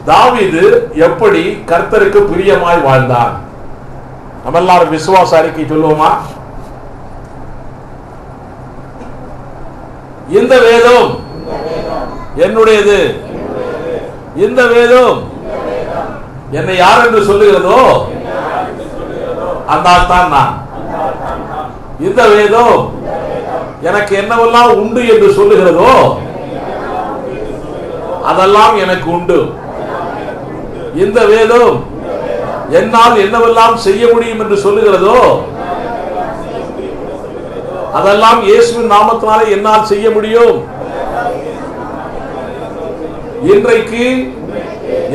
தாவீது எப்படி கர்த்தருக்கு பிரியமாய் வாழ்ந்தான்? நம்ம எல்லாரும் விசுவாச அறிக்கை சொல்லுவோமா? இந்த வேதம் என்னுடையது, இந்த வேதம் என்னை யார் என்று சொல்லுகிறதோ அந்த ஆள் தான் நான். இந்த வேதம் எனக்கு என்னவெல்லாம் உண்டு என்று சொல்லுகிறதோ அதெல்லாம் எனக்கு உண்டு. இந்த வேதம் என்னால் என்னவெல்லாம் செய்ய முடியும் என்று சொல்லுகிறதோ அதெல்லாம் இயேசுவின் நாமத்தினாலே என்னால் செய்ய முடியும். இன்றைக்கு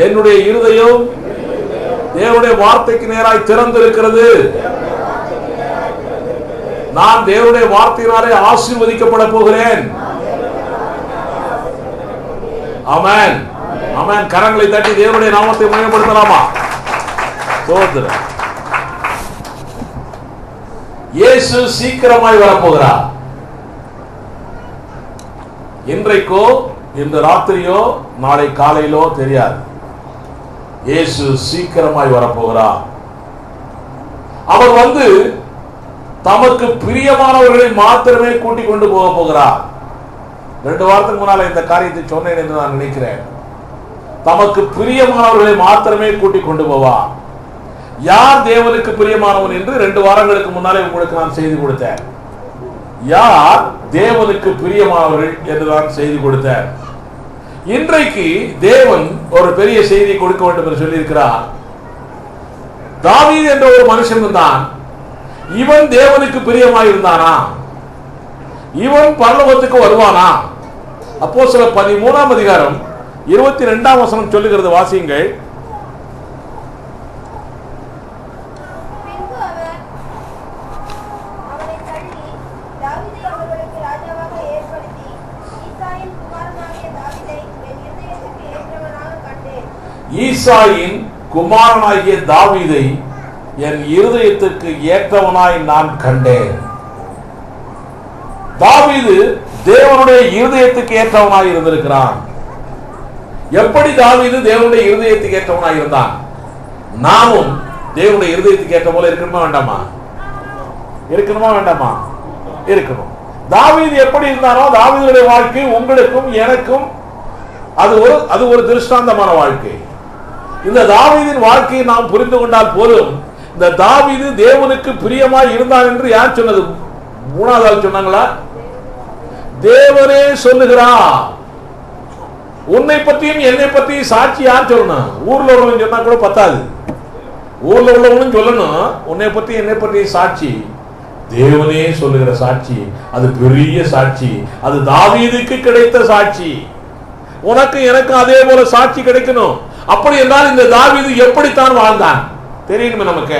என்னுடைய இருதயம் தேவனுடைய வார்த்தைக்கு நேராய் திறந்திருக்கிறது. நான் தேவனுடைய வார்த்தையினாலே ஆசீர்வதிக்கப்பட போகிறேன். ஆமென், ஆமென். கரங்களை தட்டி தேவனுடைய நாமத்தை மகிமைப்படுத்தலாமா? சோதரர், இயேசு சீக்கிரமாய் வரப்போகிறார். இன்றைக்கோ இந்த ராத்திரியோ நாளை காலையிலோ தெரியாது. இயேசு சீக்கிரமாய் வரப்போகிறார். அவர் வந்து தமக்கு பிரியமானவர்களை மாத்திரமே கூட்டிக் கொண்டு போக போகிறார். 2 வாரத்துக்கு முன்னால இந்த காரியத்தை சொன்னேன் என்று நான் நினைக்கிறேன். தமக்கு பிரியமானவர்களை மாத்திரமே கூட்டிக் கொண்டு போவார். யார் தேவனுக்கு பிரியமானவன் என்று 2 வாரங்களுக்கு முன்னாலே உங்களுக்கு நான் செய்தி கொடுத்தேன். யார் தேவனுக்கு பிரியமானவர்கள் என்று நான் செய்தி கொடுத்தேன். இன்றைக்கு தேவன் ஒரு பெரிய செய்தி கொடுக்க வேண்டும் என்று சொல்லியிருக்கிறார். தாவீது என்ற ஒரு மனுஷன் தான். இவன் தேவனுக்கு பிரியமாயிருந்தானா? இவன் பரலோகத்துக்கு வருவானா? அப்போஸ்தலர் 13ஆம் அதிகாரம் 22ஆம் வசனம் சொல்லுகிறது. வாசியுங்கள். ஈசாயின் குமாரனாகிய தாவீதை என் இருதயத்துக்கு ஏற்றவனாய் நான் கண்டேன். தாவீது தேவனுடைய இருதயத்துக்கு ஏற்றவனாய் இருந்திருக்கிறான். எப்படி தாவீது தேவனுடைய இருதயத்துக்கு ஏற்றவனாய் இருந்தான்? நாமும் தேவனுடைய இருதயத்துக்கு ஏற்ற போல இருக்கணுமா வேண்டாமா? இருக்கணுமா வேண்டாமா? இருக்கணும். தாவீது எப்படி இருந்தானோ தாவீதுடைய வாழ்க்கை உங்களுக்கும் எனக்கும் அது ஒரு திருஷ்டாந்தமான வாழ்க்கை. இந்த தாவீதின் வாழ்க்கையை நாம் புரிந்து கொண்டால் போதும். இந்த தாவீது தேவனுக்கு பிரியமாய் இருந்தான் என்று யார் சொன்னது? 3வது ஆள் சொன்னாங்களா? தேவனே சொல்லுகிறார். உன்னை பற்றியும் என்னை பற்றியும் சாட்சி யார் சொல்லணும்? ஊர்ல உள்ளவங்க சொன்னா கூட பத்தாது. ஊர்ல உள்ளவங்களும் சொல்லணும். உன்னை பற்றி என்னை பற்றி சாட்சி தேவனே சொல்லுகிற சாட்சி. அது பெரிய சாட்சி. அது தாவீதுக்கு கிடைத்த சாட்சி. உனக்கு எனக்கு அதே போல சாட்சி கிடைக்கணும். அப்படி என்றால் இந்த தாவீது எப்படித்தான் வாழ்ந்தான் தெரியணுமே நமக்கு.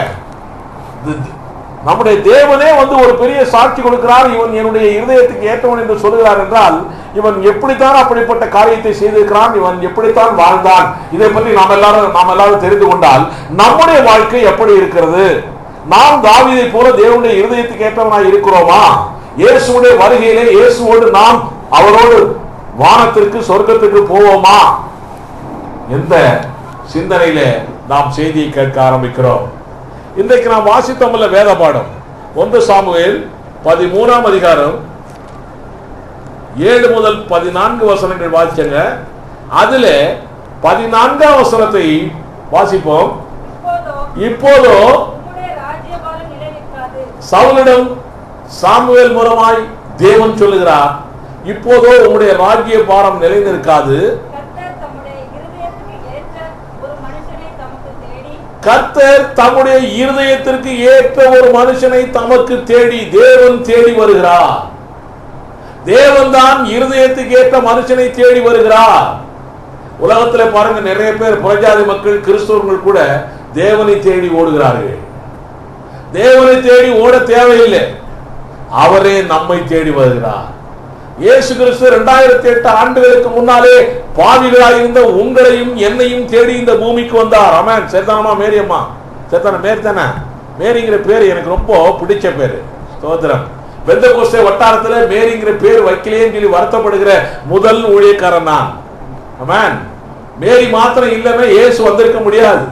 நம்முடைய தேவனே வந்து ஒரு பெரிய சாட்சி கொடுக்கிறார். இவன் என்னுடைய இருதயத்துக்கு ஏற்றவன் என்று சொல்லுகிறார் என்றால் இவன் எப்படித்தான் அப்படிப்பட்ட காரியத்தை செய்திருக்கிறான், இவன் எப்படித்தான் வாழ்ந்தான், இதை பற்றி நாம் எல்லாரும் தெரிந்து கொண்டால் நம்முடைய வாழ்க்கை எப்படி இருக்கிறது? நாம் தாவீதை போல தேவனுடைய இருதயத்துக்கு ஏற்றவனாய் இருக்கிறோமா? இயேசுடைய வருகையிலே இயேசுவோடு நாம் அவரோடு வானத்திற்கு சொர்க்கத்துக்கு போவோமா? எந்த சிந்தனையில நாம் செய்தியை கேட்க ஆரம்பிக்கிறோம். இன்றைக்கு நாம் வாசித்தோம்ல வேத பாடம் 1 சாமுவேல் 13ஆம் அதிகாரம் 7 முதல் 14 வசனங்கள் வாசிச்சங்க. அதுல 14ஆம் வசனத்தை வாசிப்போம். இப்போதோ சவுலிடம் சாமுவேல் மூலமாய் தேவன் சொல்லுகிறார், இப்போதோ உம்முடைய ராஜ்ய பாரம் நிலைநிற்காது. கர்த்தர் தம்முடைய இருதயத்திற்கு ஏற்ற ஒரு மனுஷனை தமக்கு தேடி தேவன் தேடி வருகிறார். தேவன் தான் இருதயத்துக்கு ஏற்ற மனுஷனை தேடி வருகிறார். உலகத்துல பாருங்க, நிறைய பேர் புறஜாதி மக்கள் கிறிஸ்தவர்கள் கூட தேவனை தேடி ஓடுகிறார்கள். தேவனை தேடி ஓட தேவையில்லை, அவரே நம்மை தேடி வருகிறார். இயேசு கிறிஸ்து 2008 ஆண்டுகளுக்கு முன்னாலே பாவிகளாய் இருந்த உங்களையும் என்னையும் தேடி இந்த பூமிக்கு வந்தார். ஆமென். சேத்தானமா மேரியம்மா? சேத்தான மேரிதானே? மேரிங்கிற பேர் எனக்கு ரொம்ப பிடிச்ச பேரு. ஸ்தோத்திரம். பெந்தகோஸ்தே வட்டாரத்துல மேரிங்கிற பேர் வைக்கலேன்னு சொல்லி வருத்தப்படுகிற முதல் ஊழியக்காரன் நான். ஆமென். மேரி மாத்திரம் இல்லைன்னா இயேசு வந்திருக்க முடியாது.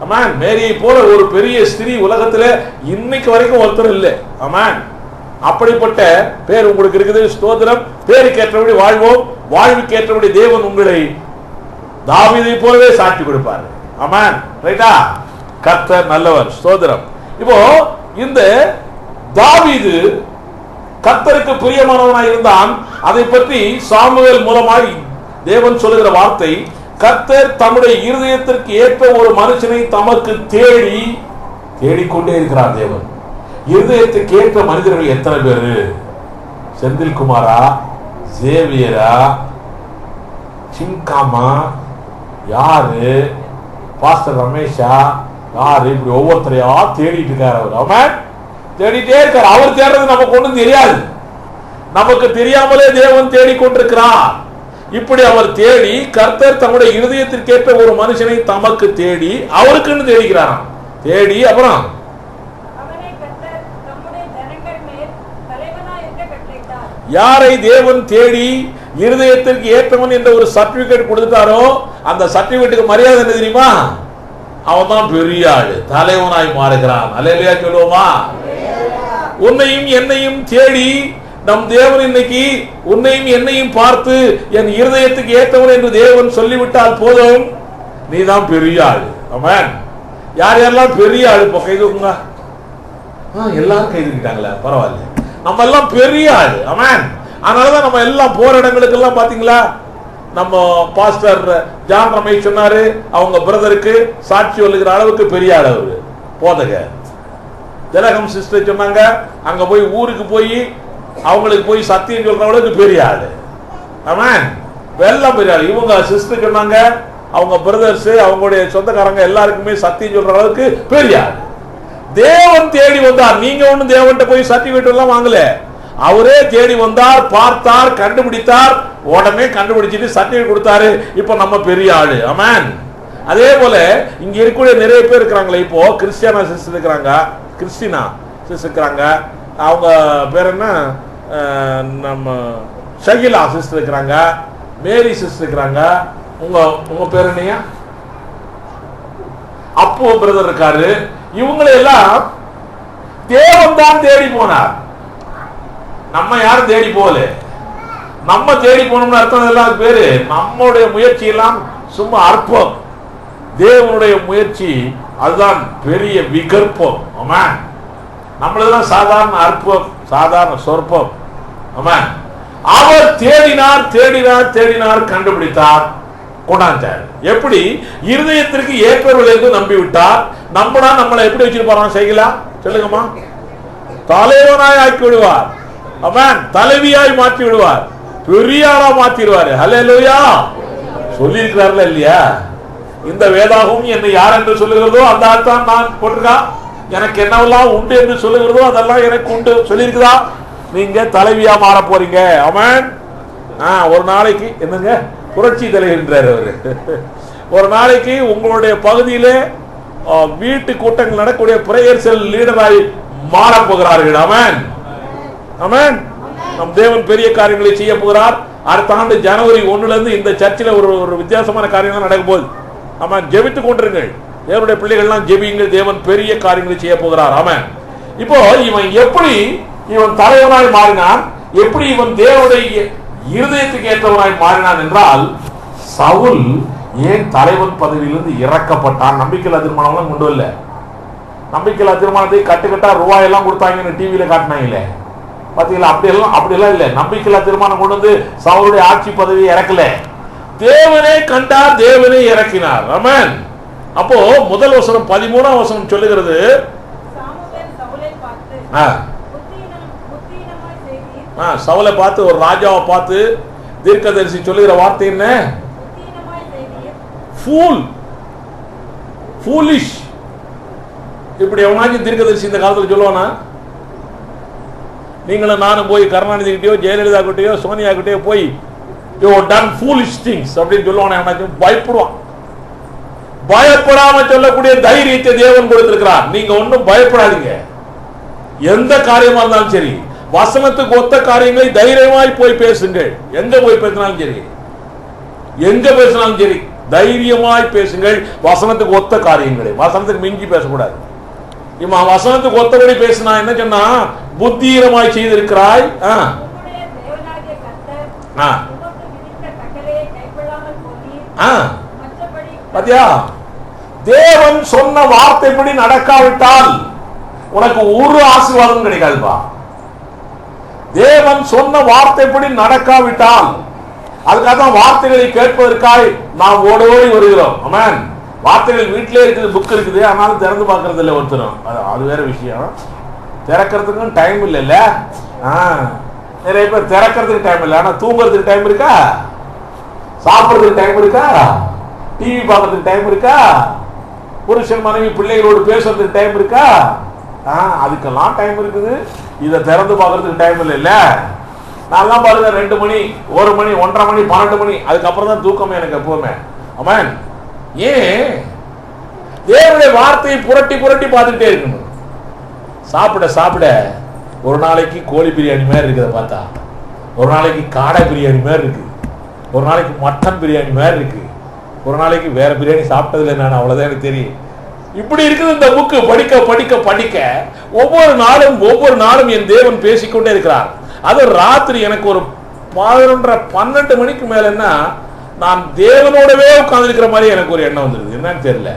ஆமென். மேரியை போல ஒரு பெரிய ஸ்திரீ உலகத்துல இன்னைக்கு வரைக்கும் ஒருத்தர் இல்லை. ஆமென். அப்படிப்பட்ட பேர் உங்களுக்கு இருக்குது. ஸ்தோத்திரம். பேருக்கு ஏற்றபடி வாழ்வோம், வாழ்வுக்கு ஏற்றபடி தேவன் உங்களை தாவீதை போலவே சாட்சி கொடுப்பார். ஆமென். ரைட்டா? கர்த்தர் நல்லவர். ஸ்தோத்திரம். இப்போ இந்த தாவீது கர்த்தருக்கு பிரியமானவனாய் இருந்தான். அதை பற்றி சாமுவேல் மூலமாய் தேவன் சொல்லுகிற வார்த்தை, கர்த்தர் தம்முடைய இருதயத்திற்கு ஏற்ற ஒரு மனுஷனை தமக்கு தேடிக்கொண்டே இருக்கிறார். தேவன் இருதயத்துக்கு ஏற்ற மனிதர்கள் எத்தனை பேரு? செந்தில்குமாரா, சேவியரா, சிங்காமா, யாரு, பாஸ்டர் ரமேஷா, யாரு, இப்படி ஒவ்வொருத்தரையா தேடிட்டு இருக்காரு. அவர் அவன் தேடிட்டே இருக்காரு. அவர் தேடுறது நமக்கு ஒன்றும் தெரியாது. நமக்கு தெரியாமலே தேவன் தேடிக்கொண்டிருக்கிறார். இப்படி அவர் தேடி, கர்த்தர் தம்முடைய இருதயத்திற்கேற்ற ஒரு மனுஷனை தமக்கு தேடி அவருக்குன்னு தேடிக்கிறாராம். தேடி அப்புறம் யாரை தேவன் தேடி இருதயத்திற்கு ஏற்றவன் என்ற ஒரு சர்டிபிகேட் கொடுத்துட்டாரோ, அந்த சர்டிபிகேட்டுக்கு மரியாதை என்ன தெரியுமா? அவன் தான் பெரிய ஆளு, தலைவனாய் மாறுகிறான். அல்லேலூயா சொல்லுவோமா? உன்னையும் என்னையும் தேடி நம் தேவன் இன்னைக்கு உன்னையும் என்னையும் பார்த்து என் இருதயத்துக்கு ஏற்றவன் என்று தேவன் சொல்லிவிட்டால் போதும், நீ தான் பெரிய ஆளு. ஆமென். யார் யாரெல்லாம் பெரிய ஆளு இப்போ கை தூக்குங்க. எல்லாரும் கை தூக்கிட்டாங்களே, பரவாயில்ல. நம்ம எல்லாம் பெரிய ஆளு. ஆமென். அதனாலதான் நம்ம எல்லாம் போற இடங்களுக்கு எல்லாம் பாத்தீங்களா, நம்ம பாஸ்டர் ஜான் ரமேஷ் சொன்னாரு, அவங்க பிரதருக்கு சாட்சி சொல்லுகிற அளவுக்கு பெரிய ஆள் அவரு போதக. ஜனகம் சிஸ்டர் சொன்னாங்க, அங்க போய் ஊருக்கு போய் அவங்களுக்கு போய் சத்தியம் சொல்ற அளவுக்கு பெரிய ஆளு. ஆமென். எல்லாம் பெரிய ஆளு. இவங்க சிஸ்டர் சொன்னாங்க, அவங்க பிரதர்ஸ், அவங்களுடைய சொந்தக்காரங்க எல்லாருக்குமே சத்தியம் சொல்ற அளவுக்கு பெரிய ஆளு. தேவன் தேடி வந்தார். நீங்க ஒண்ணும் தேவன்கிட்ட போய் சர்டிபிகேட் எல்லாம் வாங்கல. அவரே தேடி வந்தார், பார்த்தார், கண்டுபிடித்தார், உடனே கண்டுபிடிச்சிட்டு சர்டிபிகேட் கொடுத்தாரு. இப்ப நம்ம பெரிய ஆளு. ஆமென். அதே போல இங்க இருக்கக்கூடிய நிறைய பேர் இருக்கிறாங்களே, இப்போ கிறிஸ்டியானா சிஸ்டர் இருக்கிறாங்க, கிறிஸ்டினா சிஸ்டர் இருக்கிறாங்க, அவங்க பேர் என்ன, நம்ம ஷகிலா சிஸ்டர் இருக்கிறாங்க, மேரி சிஸ்டர் இருக்கிறாங்க. உங்க பேர் என்னையா? அப்போ பிரதர் இருக்காரு. இவங்களை எல்லாம் தேவன் தான் தேடி போனார். நம்ம யாரும் தேடி போகல. நம்ம தேடி போனோம்னு அர்த்தம் எல்லாம் பேரு நம்மளுடைய முயற்சி எல்லாம் சும்மா அற்பம். தேவனுடைய முயற்சி அதுதான் பெரிய விகற்பம். ஆமா, நம்மளெல்லாம் சாதாரண அற்பம், சாதாரண சொற்பம். ஆமா, அவர் தேடினார் தேடினார் தேடினார், கண்டுபிடித்தார், கொண்டாந்தார். எப்படி? இருதயத்திற்கு ஏற்றவர்கள் என்று நம்பி விட்டார். நம்பினா நம்மளை எப்படி வச்சிருப்பாராம்? செய்யலாம் சொல்லுங்கம்மா. தலைவனாய் ஆக்கி விடுவார். ஆமென். தலைவியாய் மாற்றி விடுவார். பெரிய ஆளா மாற்றிடுவார். ஹல்லேலூயா சொல்லி இருக்கிறார்ல இல்லையா? இந்த வேதாகம் என்னை யார் என்று சொல்லுகிறதோ அந்த ஆள்தான் நான் போட்டிருக்கான். எனக்கு என்னவெல்லாம் உண்டு என்று சொல்லுகிறதோ அதெல்லாம் எனக்கு உண்டு சொல்லியிருக்குதா? நீங்க தலைவியா மாற போறீங்க. ஆமென். ஒரு நாளைக்கு என்னங்க புரட்சி தலைவர் அவரு, ஒரு நாளைக்கு உங்களுடைய பகுதியிலே வீட்டு கூட்டங்கள் நடக்கக்கூடிய பிரேயர் செல் லீடராய் மாற போகிறார்கள். ஆமென். ஆமென். நம் தேவன் பெரிய காரியங்களை செய்ய போகிறார். அடுத்த ஆண்டு ஜனவரி 1 இருந்து இந்த சர்ச்சில் ஒரு வித்தியாசமான காரியங்கள் நடக்க போகுது. ஆமென். ஜெபித்துக் கொண்டிருங்கள். தேவனுடைய பிள்ளைகள்லாம் ஜெபியுங்கள். தேவன் பெரிய காரியங்களை செய்ய போகிறார். ஆமென். இப்போ இவன் எப்படி இவன் தலைவனாய் மாறினான், எப்படி இவன் தேவனுடைய இருதயத்துக்கு ஏற்றவனாய் மாறினான் என்றால், சவுல் ஏன் தலைவன் பதவியிலிருந்து இறக்கப்பட்டான்? நம்பிக்கையில்லா தீர்மானம் கொண்டு வரல. நம்பிக்கையில்லா தீர்மானத்தை கட்டுக்கட்டா ரூபாய் எல்லாம் கொடுத்தாங்கன்னு டிவியில காட்டினாங்களே, பாத்தீங்களா? அப்படியெல்லாம் இல்ல. நம்பிக்கையில்லா தீர்மானம் கொண்டு வந்து சவுலுடைய ஆட்சி பதவியை இறக்கல. தேவனே கண்டார், தேவனே இறக்கினார். ஆமென். அப்போ முதல் வசனம் 13ஆம் வசனம் சொல்லுகிறது, சவுலை பார்த்து, ஒரு ராஜாவை பார்த்து தீர்க்கதரிசி சொல்லுகிற வார்த்தை என்ன? Fool, foolish. இப்படி எவனாச்சும் தீர்க்கதரிசி இந்த காலத்தில் சொல்லுவானா? நீங்களும் நானும் போய் கருணாநிதி கிட்டயோ ஜெயலலிதா கிட்டயோ சோனியா கிட்டயோ போய் யூ டன் ஃபூலிஷ் திங்ஸ் அப்படின்னு சொல்லுவானா? எவனாச்சும் பயப்படுவான். பயப்படாம சொல்லக்கூடிய தைரியத்தை தேவன் கொடுத்திருக்கிறார். நீங்க ஒன்றும் பயப்படாதீங்க. எந்த காரியமா இருந்தாலும் சரி, வசனத்துக்கு ஒத்த காரியங்களை தைரியமாய் போய் பேசுங்கள். எங்க போய் பேசினாலும் சரி. எங்க பேசினாலும் சரி தைரியமாய் பேசுங்கள். வசனத்துக்கு ஒத்த காரியங்களே, வசனத்துக்கு மிஞ்சி பேசக்கூடாது. இவன் வசனத்துக்கு ஒத்தபடி பேசினா என்ன சொன்னா, புத்தீரமாய் செய்திருக்கிறாய். பாத்தியா, தேவன் சொன்ன வார்த்தைப்படி நடக்காவிட்டால் உனக்கு ஒரு ஆசீர்வாதம் கிடைக்காதுப்பா. தேவன் சொன்ன வார்த்தைப்படி நடக்காவிட்டால், அதுக்காக தான் வார்த்தைகளை கேட்பதற்காக நாம் ஓடோடி வருகிறோம். ஆமென். வார்த்தைகள் வீட்டிலே இருக்குது, புக் இருக்குது, ஆனாலும் திறந்து பார்க்கறது இல்லை ஒருத்தரும். அது வேற விஷயம். திறக்கிறதுக்கும் டைம் இல்லைல்ல. நிறைய பேர் திறக்கிறதுக்கு டைம் இல்லை, ஆனா தூங்குறதுக்கு டைம் இருக்கா? சாப்பிட்றதுக்கு டைம் இருக்கா? டிவி பார்க்கறதுக்கு டைம் இருக்கா? புருஷன் மனைவி பிள்ளைகளோடு பேசுறதுக்கு டைம் இருக்கா? அதுக்கெல்லாம் டைம் இருக்குது. இதை திறந்து பார்க்கறதுக்கு டைம் இல்லை. இல்ல நான் பாருங்க 2 மணி 1 மணி 1:30 மணி 12 மணி அதுக்கப்புறம் தான் தூக்கமே எனக்கு எப்பவுமே. ஆமென். ஏன்? தேவனுடைய வார்த்தையை புரட்டி புரட்டி பார்த்துட்டே இருக்கணும். சாப்பிட சாப்பிட ஒரு நாளைக்கு கோழி பிரியாணி மாதிரி இருக்குது பார்த்தா, ஒரு நாளைக்கு காடை பிரியாணி மாதிரி இருக்கு, ஒரு நாளைக்கு மட்டன் பிரியாணி மாதிரி இருக்கு, ஒரு நாளைக்கு வேற பிரியாணி சாப்பிட்டதில்லை நான், அவ்வளவுதான் எனக்கு தெரியும். இப்படி இருக்குது இந்த புக்கு. படிக்க படிக்க படிக்க ஒவ்வொரு நாளும் என் தேவன் பேசிக்கொண்டே இருக்கிறார். அது ராத்திரி எனக்கு ஒரு 11:30 12 மணிக்கு மேலன்னா நான் தேவனோடவே உட்கார்ந்து இருக்கிற மாதிரி எனக்கு ஒரு எண்ணம் வந்துருது. என்னன்னு தெரியல,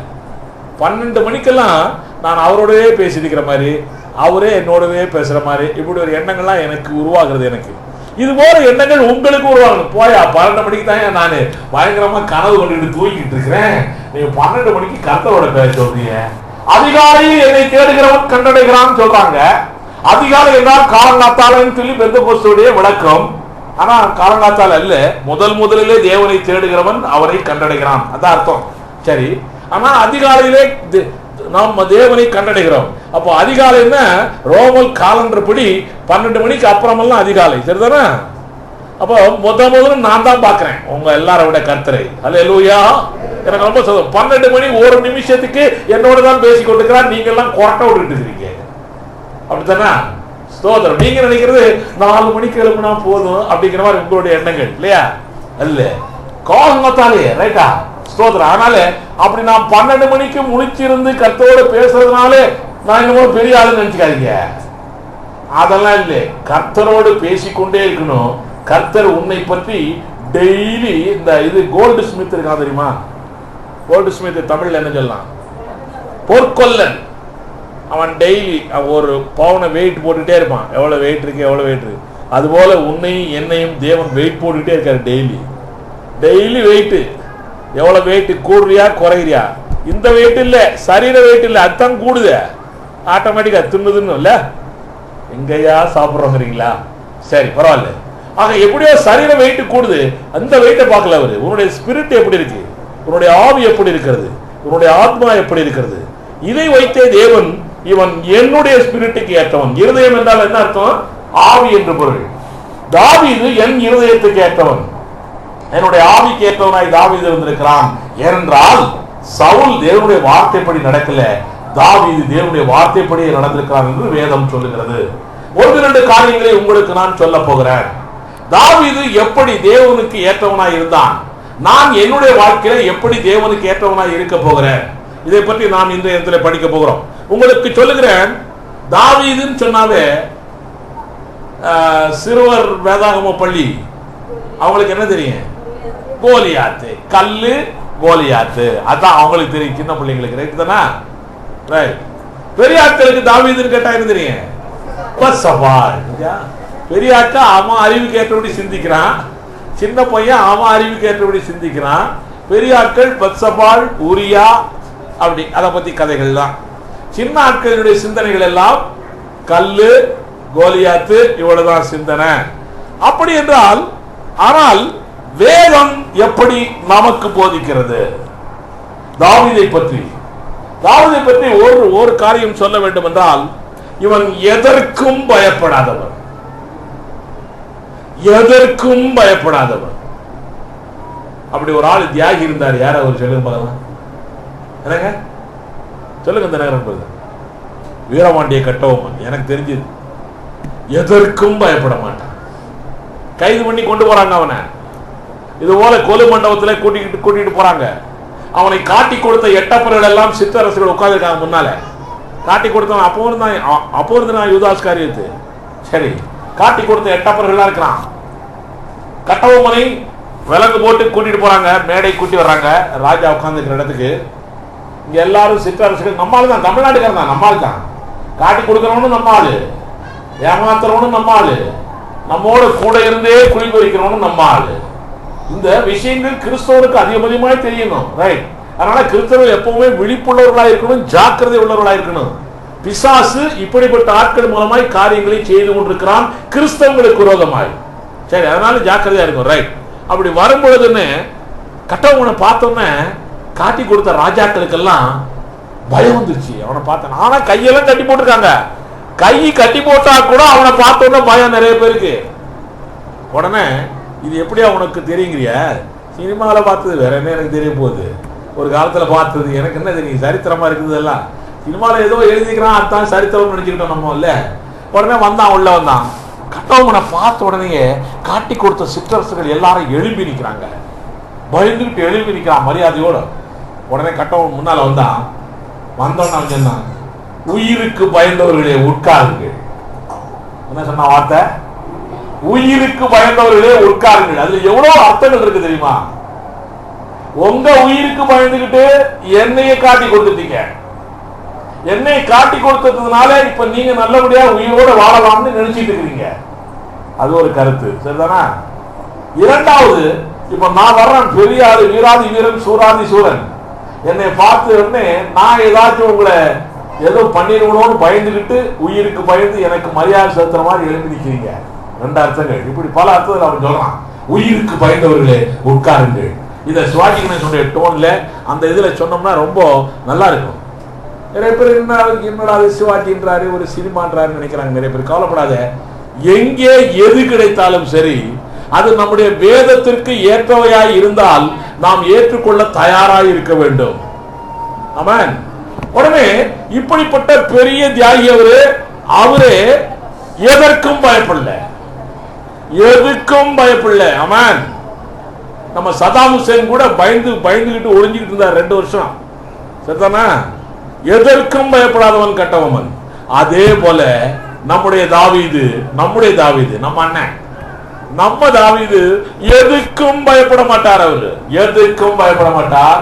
12 மணிக்கெல்லாம் நான் அவரோடவே பேசியிருக்கிற மாதிரி, அவரே என்னோடவே பேசுற மாதிரி, இப்படி ஒரு எண்ணங்கள்லாம் எனக்கு உருவாகிறது. எனக்கு இது போல எண்ணங்கள் உங்களுக்கு உருவாகணும். போயா 12 மணிக்கு தான் நான் பயங்கரமா கனவு கொண்டு தூங்கிட்டு இருக்கிறேன், நீங்க 12 மணிக்கு கர்த்தரோட பேச சொல்றீங்க. அதிகாலையில் என்னை தேடுகிறவன் கண்டடைகிறான்னு சொல்றாங்க. அதிகாலை என்றால் காலங்காத்தாலன்னு சொல்லி பெந்தெகோஸ்துடைய விளக்கம். ஆனா காலங்காத்தால அல்ல, முதலிலே தேவனை தேடுகிறவன் அவரை கண்டடைகிறான், அதான் அர்த்தம். சரி, ஆனா அதிகாலையிலே நாம் தேவனை கண்டடைகிறோம். அப்போ அதிகாலைன்னா ரோமல் காலண்டர் படி 12 மணிக்கு அப்புறமெல்லாம் அதிகாலை, சரிதானே? அப்போ முதல்ல நான் தான் பாக்குறேன் உங்க எல்லாரை விட கர்த்தரை. அல்லேலூயா. எனக்கு ரொம்ப 12 மணி 1 நிமிஷத்துக்கு என்னோட தான் பேசிக் கொண்டிருக்கிறார். நீங்க எல்லாம் கொரட்ட விட்டுட்டு இருக்கீங்க, அப்படித்தானே? ஸ்தோத்திரம். நீங்க நினைக்கிறது 4 மணிக்கு எழுப்புனா போதும் அப்படிங்கிற மாதிரி உங்களுடைய எண்ணங்கள் இல்லையா? அல்ல, கோபத்தாலே ரைட்டா? ஸ்தோத்திரம். அதனால அப்படி நான் 12 மணிக்கு முழிச்சிருந்து கர்த்தரோட பேசுறதுனால நான் இன்னமும் பெரிய ஆளு நினைச்சுக்காதீங்க. அதெல்லாம் இல்லை, கர்த்தரோடு பேசிக்கொண்டே இருக்கணும். கர்த்தர் உன்னை பற்றி டெய்லி இந்த இது கோல்டு ஸ்மித் இருக்கா தெரியுமா? கோல்டு ஸ்மித் தமிழ்ல என்ன சொல்லலாம்? பொற்கொல்லன். அவன் டெய்லி ஒரு பவுனை வெயிட் போட்டுட்டே இருப்பான். எவ்வளவு வெயிட் இருக்கு. அதுபோல உன்னையும் என்னையும் தேவன் வெயிட் போட்டுட்டே இருக்காரு. Daily weight. எவ்வளவு வெயிட் கூடுறியா குறையிறியா? இந்த வெயிட் இல்ல, சரீர வெயிட் இல்ல, அதுதான் கூடுது. ஆட்டோமேட்டிக்கா தின்னுதுன்னு இல்ல, எங்கயா சாப்பிடுறோங்கிறீங்களா? சரி, பரவாயில்ல. ஆக எப்படியோ சரீர வெயிட் கூடுது, அந்த வெயிட்டை பார்க்கல அவரு. உன்னுடைய ஸ்பிரிட் எப்படி இருக்கு, உன்னுடைய ஆவி எப்படி இருக்கிறது, உன்னுடைய ஆத்மா எப்படி இருக்கிறது, இதை வைத்தே தேவன் இவன் என்னுடைய ஸ்பிரிட்டுக்கு ஏற்றவன். இருதயம் என்றால் என்ன அர்த்தம்? ஆவி என்று பொருள். தாவீது என் இருதயத்துக்கு ஏற்றவன், என்னுடைய ஆவிக்கு ஏற்றவனாய் தாவீது இருந்திருக்கிறான். ஏனென்றால் சவுல் தேவனுடைய வார்த்தைப்படி நடக்கல, தாவீது தேவனுடைய வார்த்தைப்படி நடந்திருக்கிறான் என்று வேதம் சொல்லுகிறது. 1-2 காரியங்களை உங்களுக்கு நான் சொல்ல போகிறேன். தாவீது எப்படி தேவனுக்கு ஏற்றவனாய் இருந்தான், நான் என்னுடைய வாழ்க்கையில எப்படி தேவனுக்கு ஏற்றவனாய் இருக்க போகிறேன், இதை பற்றி நாம் இந்த இடத்துல படிக்க போகிறோம். உங்களுக்கு சொல்லுகிறேன். தாவீதுன்னு சொன்னாவே சிறுவர் வேதாகம பள்ளி அவங்களுக்கு என்ன தெரியும்? கோலியாத்து, கல்லு கோலியாத்து, அதான் அவங்களுக்கு தெரியும், சின்ன பிள்ளைங்களுக்கு. ரைட் தானா? ரைட். பெரிய ஆட்களுக்கு தாவீதுன்னு கேட்டா என்ன தெரியும்? பெரிய ஆட்கள் அவன் அறிவுக்கு ஏற்றபடி சிந்திக்கிறான், சின்ன பையன் அவன் அறிவுக்கு ஏற்றபடி சிந்திக்கிறான். பெரிய ஆட்கள் பத்சபால், ஊரியா, அப்படி அதை பத்தி கதைகள் தான். சின்ன ஆட்களுடைய சிந்தனைகள் எல்லாம் கல்லு கோலியாத்து, இவ்வளவுதான் சிந்தனை. அப்படி என்றால், ஆனால் வேதம் எப்படி நமக்கு போதிக்கிறது? தாவீதை பற்றி ஒரு காரியம் சொல்ல வேண்டும் என்றால், இவன் எதற்கும் பயப்படாதவன். அப்படி ஒரு ஆள் தியாகி இருந்தார். யார் அவர்? சொல்லுங்க பார்க்கலாம். என்னங்க சொல்லுங்க. இந்த நகரம் வீரபாண்டிய கட்டபொம்மன். எனக்கு தெரிஞ்சது எதற்கும் பயப்பட மாட்டான். கைது பண்ணி கொண்டு போறாங்க அவனை. இது போல கொலு மண்டபத்தில் கூட்டிட்டு போறாங்க. அவனை காட்டி கொடுத்த எட்டப்பர்கள் எல்லாம் சித்தரசர்கள் உட்கார்ந்துருக்காங்க முன்னால. காட்டி கொடுத்தவன் அப்போ இருந்தான் யூதாஸ் காரியத்து. சரி, காட்டி கொடுத்த எட்டப்பர்கள்லாம் இருக்கிறான். கட்டபொம்மனை விலங்கு போட்டு கூட்டிட்டு போறாங்க, மேடை கூட்டி வர்றாங்க ராஜா உட்கார்ந்துருக்கிற இடத்துக்கு. இங்க எல்லாரும் சிற்றரசுகள் நம்மால் தான், தமிழ்நாட்டுக்காரன் தான், நம்மால் தான். காட்டி கொடுக்கிறவனும் நம்மாளு, ஏமாத்துறவனும் நம்மாளு, நம்மோட கூட இருந்தே குழி பறிக்கிறவனும் நம்மாளு. இந்த விஷயங்கள் கிறிஸ்தவனுக்கு அதிகமாய் தெரியணும். ரைட். அதனால கிறிஸ்தவர்கள் எப்பவுமே விழிப்புள்ளவர்களாக இருக்கணும், ஜாக்கிரதை உள்ளவர்களாக இருக்கணும். பிசாசு இப்படிப்பட்ட ஆட்கள் மூலமாய் காரியங்களை செய்து கொண்டிருக்கிறான் கிறிஸ்தவங்களுக்கு விரோதமாய். சரி, அதனால ஜாக்கிரதையா இருக்கும். ரைட். அப்படி வரும்பொழுதுன்னு கட்டவனை பார்த்தோன்னே காட்டி கொடுத்த ராஜாக்களுக்கெல்லாம் பயம் வந்துருச்சு. அவனை பார்த்தேன். ஆனா கையெல்லாம் கட்டி போட்டிருக்காங்க. கை கட்டி போட்டா கூட அவனை பார்த்தோன்னே பயம் நிறைய பேருக்கு. உடனே இது எப்படியா உனக்கு தெரியுங்கிறிய? சினிமாவில் பார்த்தது வேற என்ன எனக்கு தெரிய போகுது, ஒரு காலத்தில் பார்த்தது எனக்கு என்ன தெரியும், சரித்திரமா இருக்குது எல்லாம். சினிமாவில் ஏதோ எழுதிக்கிறான், அதுதான் சரித்திரம் நினைச்சுக்கிட்டோம் நம்ம இல்ல. உடனே வந்தான், உள்ள வந்தான். கட்டவனை பார்த்த உடனே காட்டி கொடுத்த சிற்றரசுகள் எல்லாரும் எழுப்பி நிற்கிறாங்க, பயந்துகிட்டு எழுப்பி நிற்கிறான் மரியாதையோட. உடனே கட்டவன் முன்னால வந்தான். வந்தோன்னு அவன் சொன்னான், உயிருக்கு பயந்தவர்களே உட்காருங்கள். என்ன சொன்ன வார்த்தை? உயிருக்கு பயந்தவர்களே உட்காருங்கள். அதுல எவ்வளவு அர்த்தங்கள் இருக்கு தெரியுமா? உங்க உயிருக்கு பயந்துகிட்டு என்னைய காட்டி கொடுத்துட்டீங்க. என்னை காட்டி கொடுத்ததுனால இப்ப நீங்க நல்லபடியா உயிரோட வாழலாம்னு நினைச்சிட்டு இருக்கிறீங்க. அது ஒரு கருத்து, சரிதானா? இரண்டாவது, இப்ப நான் வர்றேன், பெரிய ஆளு, வீராதி வீரன், சூராதி சூரன். என்னை பார்த்து உடனே நான் ஏதாச்சும் உங்களை ஏதோ பண்ணிடணும்னு பயந்துகிட்டு உயிருக்கு பயந்து எனக்கு மரியாதை செலுத்துற மாதிரி எழுப்பி நிற்கிறீங்க. ரெண்டு அர்த்தங்கள், இப்படி பல அர்த்தத்தில் அவன் சொல்றான். உயிருக்கு பயந்தவர்களே உட்காருங்கள். இதை சிவாஜி கணேசனுடைய டோன்ல அந்த இதுல சொன்னோம்னா ரொம்ப நல்லா இருக்கும். நிறைய பேர் என்னடா சிவாஜின்றாரு, ஒரு சினிமான்றாரு நினைக்கிறாங்க நிறைய பேர். கவலைப்படாத, எங்கே எது கிடைத்தாலும் சரி அது நம்முடைய வேதத்திற்கு ஏற்றவையாய் இருந்தால் நாம் ஏற்றுக்கொள்ள தயாராய் இருக்க வேண்டும். ஆமென். உடனே இப்படிப்பட்ட பெரிய தியாகி அவரே எதற்கும் பயப்படல, எதுக்கும் பயப்படல. ஆமென். நம்ம சதாம் ஹுசேன் கூட பயந்துகிட்டு ஒளிஞ்சுக்கிட்டு இருந்தார் 2 வருஷம், சரிதானா? எதற்கும் பயப்படாதவன் கட்டவன். அதே போல நம்முடைய தாவீது, நம்ம அண்ணன், நம்ம தாவீது எதுக்கும் பயப்பட மாட்டார். அவரு எதுக்கும் பயப்பட மாட்டார்.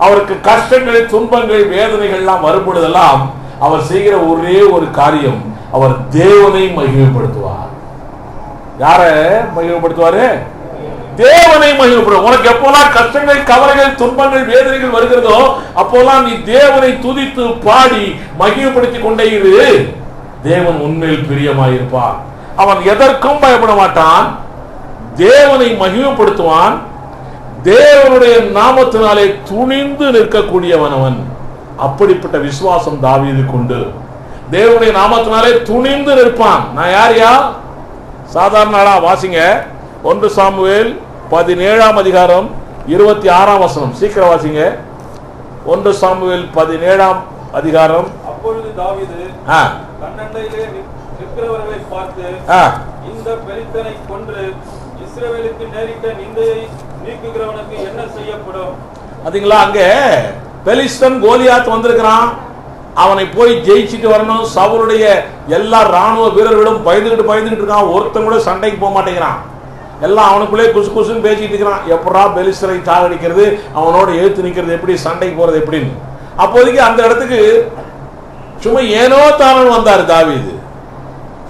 அவருக்கு கஷ்டங்கள், துன்பங்கள், வேதனைகள் எல்லாம் வரும்பொழுதெல்லாம் அவர் செய்கிற ஒரே ஒரு காரியம், அவர் தேவனை மகிமைப்படுத்துவார். யார மகிமைப்படுத்துவாரு? தேவனை மகிமைப்படுத்துவார். உனக்கு எப்போல்லாம் கஷ்டங்கள், கவலைகள், துன்பங்கள், வேதனைகள் வருகிறதோ அப்போல்லாம் நீ தேவனை துதித்து பாடி மகிமைப்படுத்திக் கொண்டே இரு. தேவன் உண்மையில் பிரியமாயிருப்பார். அவன் எதற்கும் பயப்பட மாட்டான், தேவனை மகிமைப்படுத்துவான். தேவனுடைய நாமத்தினாலே துணிந்து நிற்கக்கூடியவன் அவன். அப்படிப்பட்ட விசுவாசம் தாவீது கொண்டு தேவனுடைய நாமத்தினாலே துணிந்து நிற்பான். நான் யாரையா சாதாரண ஆளா? வாசிங்க 1 சாமுவேல் 17ஆம் அதிகாரம் 26ஆம் வசனம். சீக்கிரம் வாசிங்க. 1 சாமுவேல் 17ஆம் அதிகாரம். அப்பொழுது தாவீது கண்ணண்டையிலே நிற்கிறவர்களை பார்த்து, இந்த பெலிஸ்தனை கொன்று இஸ்ரவேலுக்கு நேரிட்ட நிந்தையை நீக்குகிறவனுக்கு என்ன செய்யப்படும்? அதுங்களா, அங்க பெலிஸ்தன் கோலியாத் வந்திருக்கிறான். அவனை போய் ஜெயிச்சுட்டு வரணும். சவுலுடைய எல்லா ராணுவ வீரர்களும் பயந்துகிட்டு இருக்கான். ஒருத்தன் கூட சண்டைக்கு போக மாட்டேங்கிறான். எல்லாம் அவனுக்குள்ளே குசு குசுன்னு பேசிட்டு இருக்கிறான். எப்படா பெலிஸ்தரை சாகடிக்கிறது, அவனோட எழுத்து நிக்கிறது எப்படி, சண்டைக்கு போறது எப்படின்னு. அப்போதைக்கு அந்த இடத்துக்கு சும்மா ஏனோ தானோ வந்தாரு தாவீது.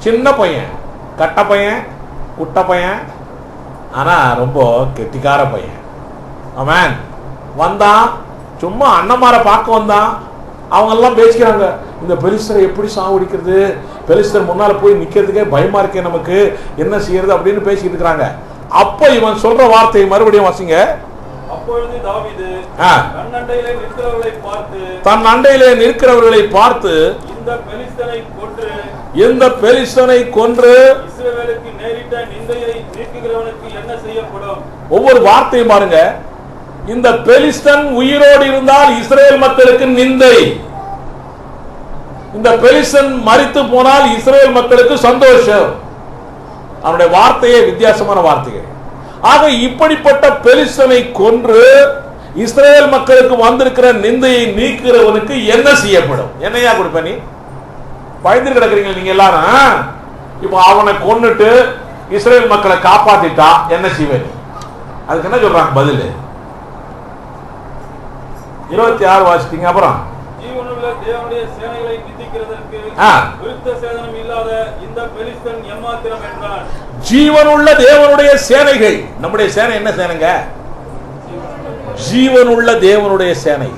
சின்ன பையன், கட்ட பையன், குட்ட பையன், ஆனா ரொம்ப கெட்டிக்கார பையன். ஆமென். வந்தான், சும்மா அண்ணமார பார்க்க வந்தான். அவங்க எல்லாம் பேசிக்கிறாங்க, இந்த பெலிஸ்தரை எப்படி சாவடிக்கிறது, பெலிஸ்தர் முன்னால போய் நிக்கிறதுக்கே பயமா இருக்கே, நமக்கு என்ன செய்யறது அப்படின்னு பேசிட்டு இருக்கிறாங்க. அப்ப இவன் சொல்ற வார்த்தை மறுபடியும் வாசிங்க. அப்பொழுது தாவீது தன் அண்டையிலே நிற்கிறவர்களை பார்த்து இந்த பெலிஸ்தனை கொன்று இஸ்ரவேலுக்கு நேரிட்ட நிந்தையை நீக்குகிறவனுக்கு என்ன செய்யப்படும்? ஒவ்வொரு வார்த்தையும் பாருங்க. இந்த பெலிஸ்தன் உயிரோடு இருந்தால் இஸ்ரேல் மக்களுக்கு நிந்தை, இந்த பெலிஸ்தன் மரித்து போனால் இஸ்ரேல் மக்களுக்கு சந்தோஷம். அவனுடைய வார்த்தையே வித்தியாசமான வார்த்தைகள். ஆக இப்படிப்பட்ட பெலிஸ்தனை கொன்று இஸ்ரவேல் மக்களுக்கு வந்திருக்கிற நிந்தையை நீக்கிறவனுக்கு என்ன செய்யப்படும்? என்னையா கொடுப்ப? நீ பயந்து கிடக்குறீங்க நீங்க எல்லாரும். இப்ப அவனை கொன்னுட்டு இஸ்ரவேல் மக்களை காப்பாத்திட்டா என்ன செய்வேன்? அதுக்கு என்ன சொல்றாங்க பதில்? 26 வாசிட்டீங்க. அப்புறம் ஜீவனுள்ள தேவனுடைய சேனைகளை நிந்திக்கிறதற்கு விருத்த சேதனம் இல்லாத இந்த பெலிஸ்தன் எம்மாத்திரம் என்றான். ஜீவனுள்ள தேவனுடைய சேனைகள். நம்முடைய சேனை என்ன சேனைங்க? ஜீவனுள்ள தேவனுடைய சேனை.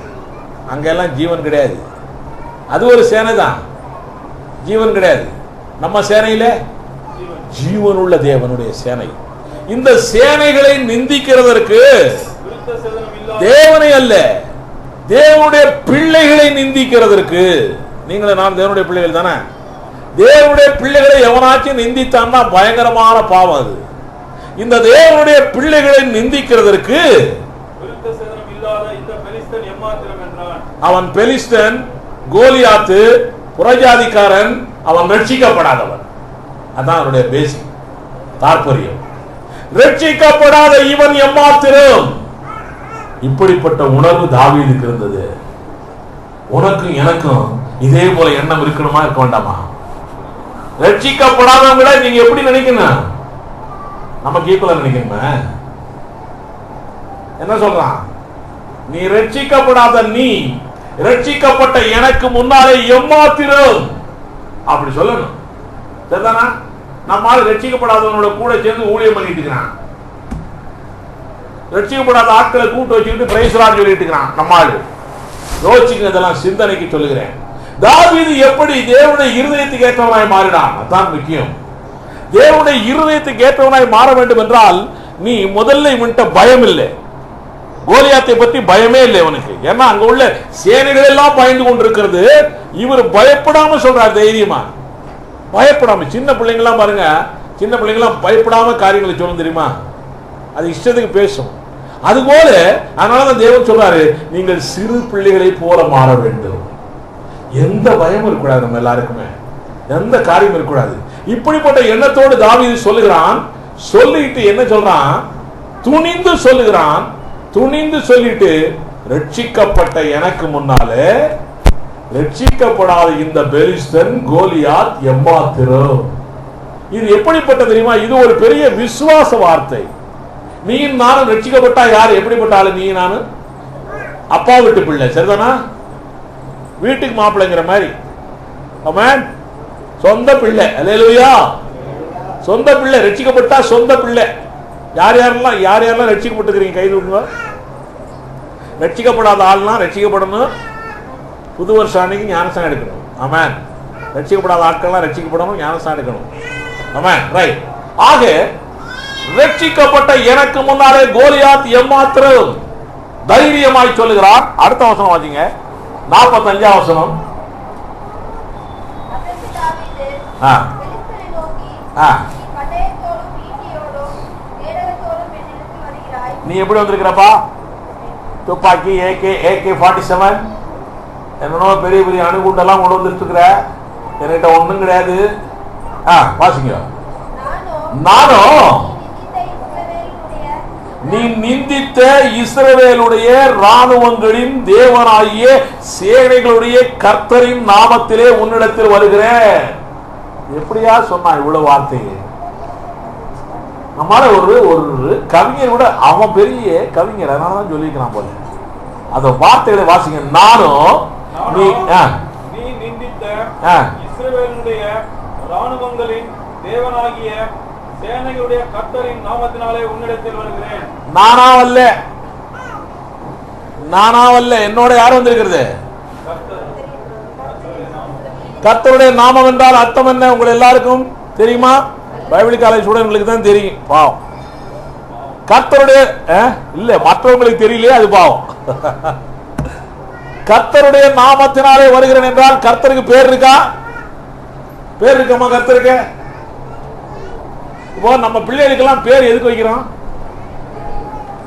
அங்கெல்லாம் ஜீவன் கிடையாது. அது ஒரு சேனை தான், ஜீவன் கிடையாது. நம்ம சேனையில ஜீவனுள்ள தேவனுடைய சேனை. இந்த சேனைகளை நிந்திக்கிறதற்கு தேவனை அல்ல, தேவனுடைய பிள்ளைகளை நிந்திக்கிறதற்கு. நீங்களே நான் தேவனுடைய பிள்ளைகள் தானே. தேவனுடைய பிள்ளைகளை எவனாச்சும் நிந்தித்தான்னா பயங்கரமான பாவம் அது. இந்த தேவனுடைய பிள்ளைகளை நிந்திக்கிறதற்கு அவன் பெலிஸ்தன், கோலியாத்து, புறஜாதிக்காரன், அவன் ரட்சிக்கப்படாதவன். அதான் அவனுடைய பேசிக் தாற்பயம். ரட்சிக்கப்படாத இவன் எம்மாத்திரம். இப்படிப்பட்ட உணர்வு தாவீதுக்கு இருந்தது. உனக்கும் எனக்கும் இதே போல எண்ணம் இருக்கணுமா, இருக்க வேண்டாமா? ரட்சிக்கப்படாதவங்கள நீங்க எப்படி நினைக்கணும்? நமக்கு ஈக்குவலா நினைக்கணுமா? என்ன சொல்றான்? நீ ரட்சிக்கப்படாத நீ ரட்சிக்கப்பட்ட எனக்கு முன்னாலே எம்மாத்திரம் அப்படி சொல்லணும். சரிதானா? நம்மால் ரட்சிக்கப்படாதவனோட கூட சேர்ந்து ஊழியம் பண்ணிட்டு இருக்கிறான். ரட்சிக்கப்படாத ஆட்களை கூட்டு வச்சுக்கிட்டு பிரைஸ்லான்னு சொல்லிட்டு இருக்கிறான் நம்மால். யோசிச்சுங்க, இதெல்லாம் சிந்தனைக்கு சொல்லுகிறேன். தாவீது எப்படி தேவனுடைய இருதயத்துக்கு ஏற்றவனாய் மாறினான்? அதான் முக்கியம். தேவனுடைய இருதயத்துக்கு ஏற்றவனாய் மாற வேண்டும் என்றால் நீ முதல்ல இவன்கிட்ட பயம் இல்லை. கோலியாத்தை பற்றி பயமே இல்லை இவனுக்கு. ஏன்னா அங்க உள்ள சேனைகள் எல்லாம் பயந்து கொண்டிருக்கிறது. இவர் பயப்படாம சொல்றார், தைரியமா பயப்படாம. சின்ன பிள்ளைங்க எல்லாம் பாருங்க, சின்ன பிள்ளைங்க எல்லாம் பயப்படாம காரியங்களை சொல்லும் தெரியுமா? அது இஷ்டத்துக்கு பேசும். அதுபோல அதனாலதான் தேவன் சொல்றாரு, நீங்கள் சிறு பிள்ளைகளை போல மாற வேண்டும். எந்த பயமும் இருக்கக்கூடாது நம்ம எல்லாருக்குமே, எந்த காரியம் இருக்கக்கூடாது. இப்படிப்பட்ட எண்ணத்தோடு தாவீது சொல்லுகிறான். சொல்லிட்டு என்ன சொல்றான்? துணிந்து சொல்லுகிறான். துணிந்து சொல்லிட்டு ரட்சிக்கப்பட்ட எனக்கு முன்னாலே ரட்சிக்கப்படாத இந்த பெலிஸ்தன் கோலியாத் எம்மாத்திரம். இது எப்படிப்பட்ட தெரியுமா? இது ஒரு பெரிய விசுவாச வார்த்தை. நீ நானும் ரட்சிக்கப்பட்டா யார்? எப்படிப்பட்ட ஆளு? நீ நானும் அப்பா வீட்டு பிள்ளை. சரிதானா? வீட்டுக்கு மாப்பிள்ளைங்கிற மாதிரி. ஆமென். சொந்த பிள்ளை. அல்லேலூயா. சொந்த பிள்ளை. ரட்சிக்கப்பட்டா சொந்த பிள்ளை. யார் யாரெல்லாம் ரட்சிக்கப்பட்டுக்கிறீங்க கை தூக்குங்க. ரட்சிக்கப்படாத ஆள்லாம் ரட்சிக்கப்படணும். புது வருஷம் அன்னைக்கு ஞானஸ்தானம் எடுக்கணும். ஆமென். ரட்சிக்கப்படாத ஆட்கள்லாம் ரட்சிக்கப்படணும், ஞானஸ்தானம் எடுக்கணும். ஆமென். ரைட். ஆக ரட்சிக்கப்பட்ட எனக்கு முன்னாலே கோலியாத் எம்மாத்திரம் தைரியமாய் சொல்லுகிறான். அடுத்த வசனம் வாசிங்க, 45ஆம் வசனம். நீ எப்படி வந்திருக்கிறப்பா? துப்பாக்கி, AK-47 என்னோ பெரிய பெரிய அணுகுண்டெல்லாம் கொண்டு வந்துருக்கிற. என்கிட்ட ஒண்ணும் கிடையாது. வாசிங்க. நானும் நீ நிந்தித்த இஸ்ரவேலுடைய ராணுவங்களின் தேவனாகிய சேனைகளுடைய கர்த்தரின் நாமத்திலே உன்னிடத்தில் வருகிறேன். எப்படியா சொன்னா இவ்வளவு வார்த்தையை? நம்மளால ஒரு கவிஞர் கூட, அவன் பெரிய கவிஞர், அதனாலதான் சொல்லிக்கிறான் போல. அந்த வார்த்தைகளை வாசிங்க. நானும் நீ நிந்தித்த இஸ்ரவேலுடைய ராணுவங்களின் தேவனாகிய சேனைகளுடைய கர்த்தரின் நாமத்தினாலே உன்னிடத்தில் வருகிறேன். நானாவல்ல, என்னோட யார் வந்திருக்கிறது? கர்த்தருடைய நாமம் என்றால் அர்த்தம் என்ன உங்களுக்கு எல்லாருக்கும் தெரியுமா? பைபிள் காலேஜ் ஸ்டூடெண்ட்களுக்கு தான் தெரியும். பாவம். கர்த்தருடைய இல்ல, மற்றவங்களுக்கு தெரியலையே, அது பாவம். கர்த்தருடைய நாமத்தினாலே வருகிறேன் என்றால் கர்த்தருக்கு பேர் இருக்கா? பேர் இருக்கமா கர்த்தருக்கு? இப்போ நம்ம பிள்ளைகளுக்கெல்லாம் பேர் எதுக்கு வைக்கிறோம்?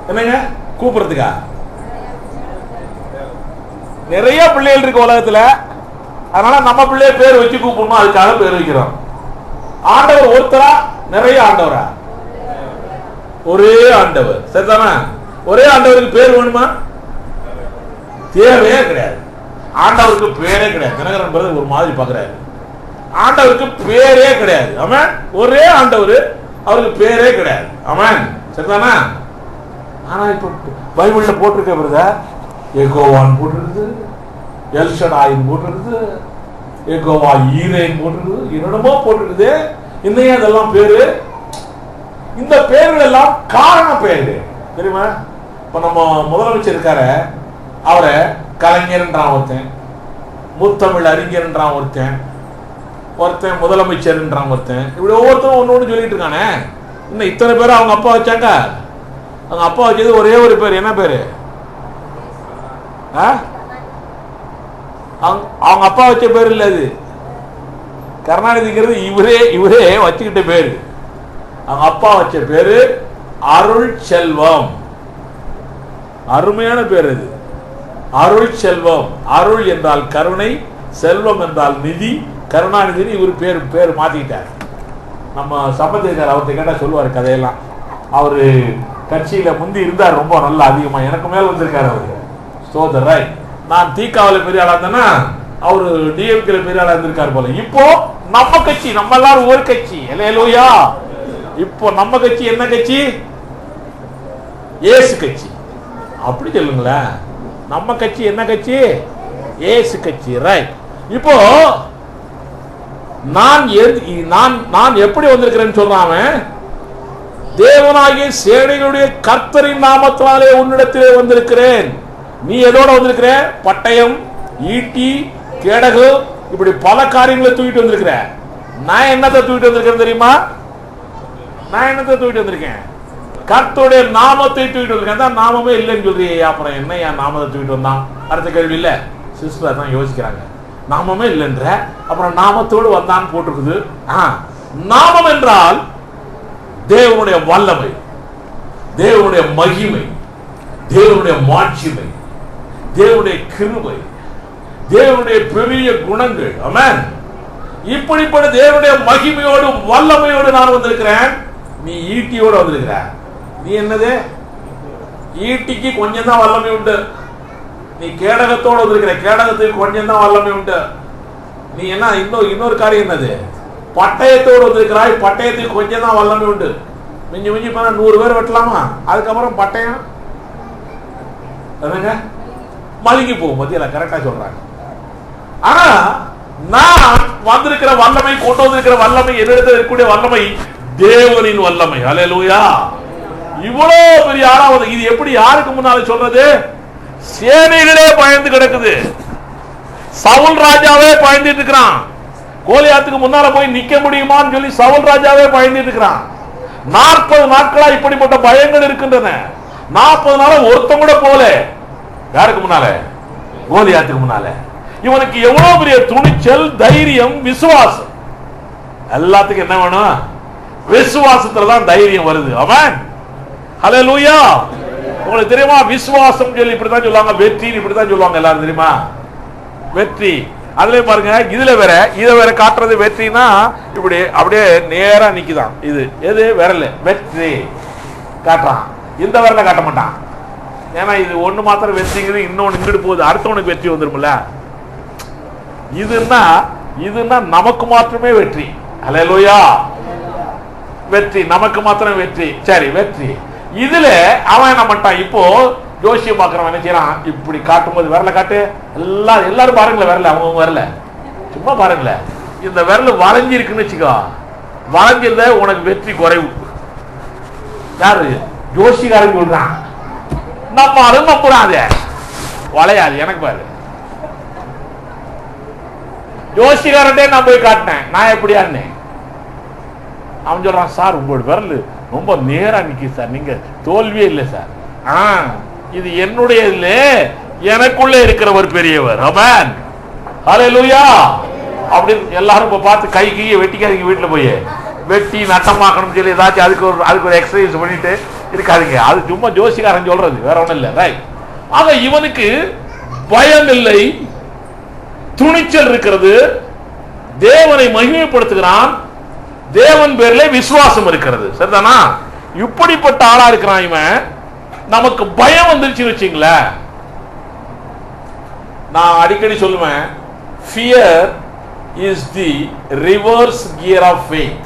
என்னங்க, கூப்பிடுறதுக்கா? நிறைய பிள்ளைகள் இருக்கு உலகத்துல, அதனால நம்ம பிள்ளைய பேர் வச்சு கூப்பிடணும், அதுக்காக பேர் வைக்கிறோம். ஆண்டவர் ஒருத்தரா நிறைய ஆண்டவரா? ஒரே ஆண்டவர். சரிதானா? ஒரே ஆண்டவருக்கு பேர் வேணுமா? தேவையே கிடையாது. ஆண்டவருக்கு பேரே கிடையாது. தினகரன் பிரதர் ஒரு மாதிரி பாக்குறாரு. ஆண்டவருக்கு பேரே கிடையாது. ஆமென். ஒரே ஆண்டவர், அவருக்கு பேரே கிடையாது. ஆமென். சரிதானா? ஆனா இப்ப பைபிள்ல போட்டிருக்க பிரதர், யெகோவான்னு போட்டிருக்குது, எல்ஷடாயின் போட்டிருக்குது, யெகோவா ஈரேன்னு போட்டிருக்குது, என்னென்னமோ போட்டிருக்குது. இன்னையே அதெல்லாம் பேரு. இந்த பேர்கள் எல்லாம் காரண பெயர்கள் தெரியுமா? இப்ப நம்ம முதலமைச்சர் இருக்காரு, அவரை கலைஞர்ன்றான் ஒருத்தன், முத்தமிழ் அறிஞர்ன்றான் ஒருத்தன், ஒருத்தன் முதலமைச்சர்ன்றான் ஒருத்தன், இப்படி ஒவ்வொருத்தரும் ஒன்று ஒன்று சொல்லிட்டு இருக்கானே. இன்னும் இத்தனை பேர் அவங்க அப்பா வச்சாங்க. அவங்க அப்பா வச்சது ஒரே ஒரு பேர். என்ன பேரு? அவங்க அப்பா வச்ச பேர் இல்ல அது. கருணாநிதிங்கிறது இவரே வச்சுக்கிட்ட பேரு. அவங்க அப்பா வச்ச பேரு அருள் செல்வம். அருமையான பேர் இது, அருள் செல்வம். அருள் என்றால் கருணை, செல்வம் என்றால் நிதி. கருணாநிதி இவர் பேர் மாத்திக்கிட்டார். நம்ம சம்பந்திருக்கார், அவர்கிட்ட கேட்டா சொல்லுவார் கதையெல்லாம். அவரு கட்சியில முந்தி இருந்தார், ரொம்ப நல்ல அதிகமா எனக்கு மேல வந்திருக்காரு அவரு. சோதராய் நான் தீக்காவில பெரிய ஆளா இருந்தேன்னா அவரு டிஎம்கேல பெரிய ஆளா இருந்திருக்காரு போல. இப்போ நம்ம கட்சி, நம்ம எல்லாரும் ஒரு கட்சி. அல்லேலூயா. இப்போ நம்ம கட்சி என்ன கட்சி? இயேசு கட்சி. அப்படி சொல்லுங்களேன். நம்ம கட்சி என்ன கட்சி? இயேசு கட்சி. ரைட். இப்போ நான் எப்படி வந்திருக்கிறேன்னு சொல்றாங்க. தேவனாகிய சேனைகளுடைய கர்த்தரின் நாமத்தினாலே உன்னிடத்திலே வந்திருக்கிறேன். நீ எதோட வந்திருக்கிற? பட்டயம், ஈட்டி, கேடகு, இப்படி பல காரியங்களை தூக்கிட்டு வந்திருக்கிற. நான் என்னத்தை தூக்கிட்டு வந்திருக்கேன் தெரியுமா? நான் என்னத்தை தூக்கிட்டு வந்திருக்கேன்? கர்த்தருடைய நாமத்தை தூக்கிட்டு வந்திருக்கேன். தான் நாமமே இல்லைன்னு சொல்றீங்க, அப்புறம் என்ன என் நாமத்தை தூக்கிட்டு வந்தான்? அடுத்த கேள்வி இல்ல. சிஸ்டர் தான் யோசிக்கிறாங்க. நாமமே இல்லைன்ற, அப்புறம் நாமத்தோடு வந்தான்னு போட்டிருக்குது. நாமம் என்றால் தேவனுடைய வல்லமை, தேவனுடைய மகிமை, தேவனுடைய மாட்சிமை, தேவனுடைய கிருபை, தேவனுடைய பெரிய குணங்கள். ஆமென். இப்படிப்பட்ட தேவனுடைய மகிமையோடு வல்லமையோடு நான் வந்திருக்கிறேன். நீ ஈட்டியோடு வந்திருக்கிற. நீ என்னது? ஈட்டிக்கு கொஞ்சம் தான் வல்லமை உண்டு. நீ கேடகத்தோடு வந்திருக்கிற. கேடகத்துக்கு கொஞ்சம் தான் வல்லமை உண்டு. நீ என்ன இன்னொரு காரியம் என்னது? பட்டயத்தோடு வந்திருக்கிறாய். பட்டயத்துக்கு கொஞ்சம் தான் வல்லமை உண்டு. மிஞ்சி மிஞ்சி போனா 100 பேர் வெட்டலாமா? அதுக்கப்புறம் பட்டயம் மழுங்கி போகும். மத்தியில கரெக்டா சொல்றாங்க. ஆனா நான் வந்திருக்கிற வல்லமை, கொண்டு வந்திருக்கிற வல்லமை, என்னிடத்தில் இருக்கக்கூடிய வல்லமை தேவனின் வல்லமை. அல்லேலூயா. இவ்வளவு பெரிய ஆளாவது. இது எப்படி யாருக்கு முன்னால சொல்றது? சேனைகளே பயந்து கிடக்குது. சவுல் ராஜாவே பயந்துட்டு இருக்கிறான். கோலியாத்துக்கு முன்னால போய் நிக்க முடியுமான்னு சொல்லி சவுல் ராஜாவே பயந்துட்டு இருக்கிறான். 40 நாட்களா இப்படிப்பட்ட பயங்கள் இருக்கின்றன. 40 நாளா ஒருத்தம் கூட போல. யாருக்கு முன்னால? கோலியாத்துக்கு முன்னால. இவனுக்கு எவ்வளவு பெரிய துணிச்சல், தைரியம், விசுவாசம். எல்லாத்துக்கும் என்ன வேணும்? விசுவாசத்துல தான் தைரியம் வருது. ஆமென். ஹல்லேலூயா. உங்களுக்கு தெரியுமா விசுவாசம் சொல்லி இப்படித்தான் சொல்லுவாங்க, வெற்றின்னு இப்படித்தான் சொல்லுவாங்க எல்லாரும் தெரியுமா? வெற்றி. அதுல பாருங்க, இதுல வேற இதை வேற காட்டுறது வெற்றினா இப்படி அப்படியே நேரா நிக்குதான். இது எது? விரல். வெற்றி காட்டுறான். இந்த விரல காட்ட மாட்டான். ஏன்னா இது ஒண்ணு மாத்திரம் வெற்றிங்கிறது, இன்னொன்னு இங்கிட்டு போகுது, அடுத்தவனுக்கு வெற்றி வந்துரும்ல. இதுன்னா நமக்கு மாத்திரமே வெற்றி. அல்லேலூயா. வெற்றி நமக்கு மாத்திரம் வெற்றி. சரி, வெற்றி. இதுல அவன் என்ன பண்ணிட்டான்? இப்போ ஜோசியம் பாக்குறவன் என்ன செய்யறான்? இப்படி காட்டும் போது விரல காட்டு. எல்லாரும் பாருங்களேன் விரல, அவங்க விரல சும்மா பாருங்களேன். இந்த விரல் வளைஞ்சிருக்குன்னு வச்சுக்கோ, வளைஞ்சிருந்த உனக்கு வெற்றி குறைவு. யாரு? ஜோசிகாரன் சொல்றான். நம்ம அது நம்புறாங்க, வளையாது. எனக்கு பாரு, ஜோசிகாரன்டே நான் போய் காட்டினேன், நான் எப்படியான்னு. அவன் சொல்றான், சார் உங்களோட விரல் ரொம்ப நேரா நிக்கு சார், நீங்க தோல்வியே இல்லை சார். இது என்னுடைய இல்ல, எனக்குள்ள இருக்கிறவர் பெரியவர். ஆமென். ஹல்லேலூயா. அப்படி எல்லாரும் இப்ப பார்த்து கை கையை வெட்டிக்காதீங்க. வீட்டுல போய் வெட்டி நட்டமாக்கணும் சொல்லி ஏதாச்சும் அதுக்கு ஒரு எக்ஸசைஸ் பண்ணிட்டு இருக்காதீங்க. அது சும்மா ஜோசிகாரன் சொல்றது, வேற ஒண்ணும் இல்லை. ரைட். ஆக இவனுக்கு பயம் இல்லை, துணிச்சல் இருக்கிறது, தேவனை மகிமைப்படுத்துகிறான், தேவன் பேரிலே விசுவாசம் இருக்கிறது. சரிதானா? இப்படிப்பட்ட ஆளா இருக்கிறான் இவன். நமக்கு பயம் வந்துருச்சு வச்சுங்களேன். நான் அடிக்கடி சொல்லுவேன், fear is the reverse gear of faith.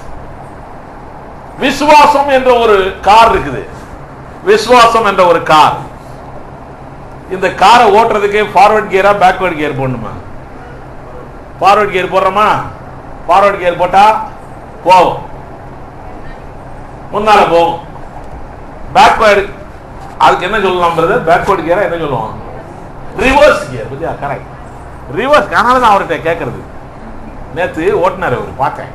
விசுவாசம் என்ற ஒரு கார் இருக்குது. விசுவாசம் என்ற ஒரு கார். இந்த காரை ஓட்டுறதுக்கு ஃபார்வர்ட் கியரா பேக்வர்ட் கியர் போடணுமா? ஃபார்வர்ட் கியர் போடுறோமா? ஃபார்வர்ட் கியர் போட்டா போகும், முன்னால போகும். பேக்வர்டு அதுக்கு என்ன சொல்லலாம் பிரதர்? பேக்வர்ட் கியரா என்ன சொல்லுவாங்க? Reverse gear. புரியா? Correct, reverse. அதனால தான் அவர்கிட்ட கேட்கறது. நேத்து ஓட்டினார் அவர், பார்த்தேன்.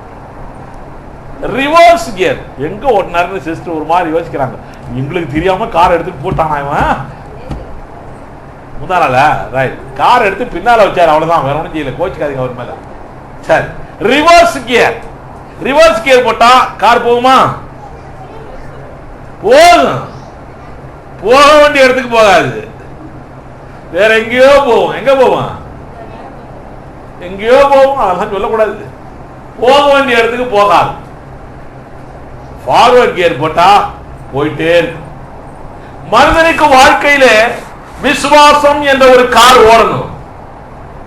ரிவர்ஸ் கியர் எங்க ஓட்டினாருன்னு சிஸ்டர் ஒரு மாதிரி யோசிக்கிறாங்க. எங்களுக்கு தெரியாம கார் எடுத்துட்டு போட்டானா இவன் முன்னால. ரைட், கார் எடுத்து பின்னால வச்சாரு, அவ்வளவுதான், வேற ஒன்றும் செய்யல. கோச்சுக்காதீங்க அவர் மேல. சரி, ரிவர்ஸ் கியர். ரிவர்ஸ் கியர் போட்டா கார் போகுமா? போகும். போக வேண்டிய இடத்துக்கு போகாது, வேற எங்கேயோ போகும். எங்க போவோம்? எங்கேயோ போகும். அதெல்லாம் சொல்லக்கூடாது. போக வேண்டிய இடத்துக்கு போகாது. ஃபார்வர்ட் கியர் போட்டா போயிட்டே இருக்கு. மனிதனுக்கு வாழ்க்கையில விசுவாசம் என்ற ஒரு கார் ஓடணும்.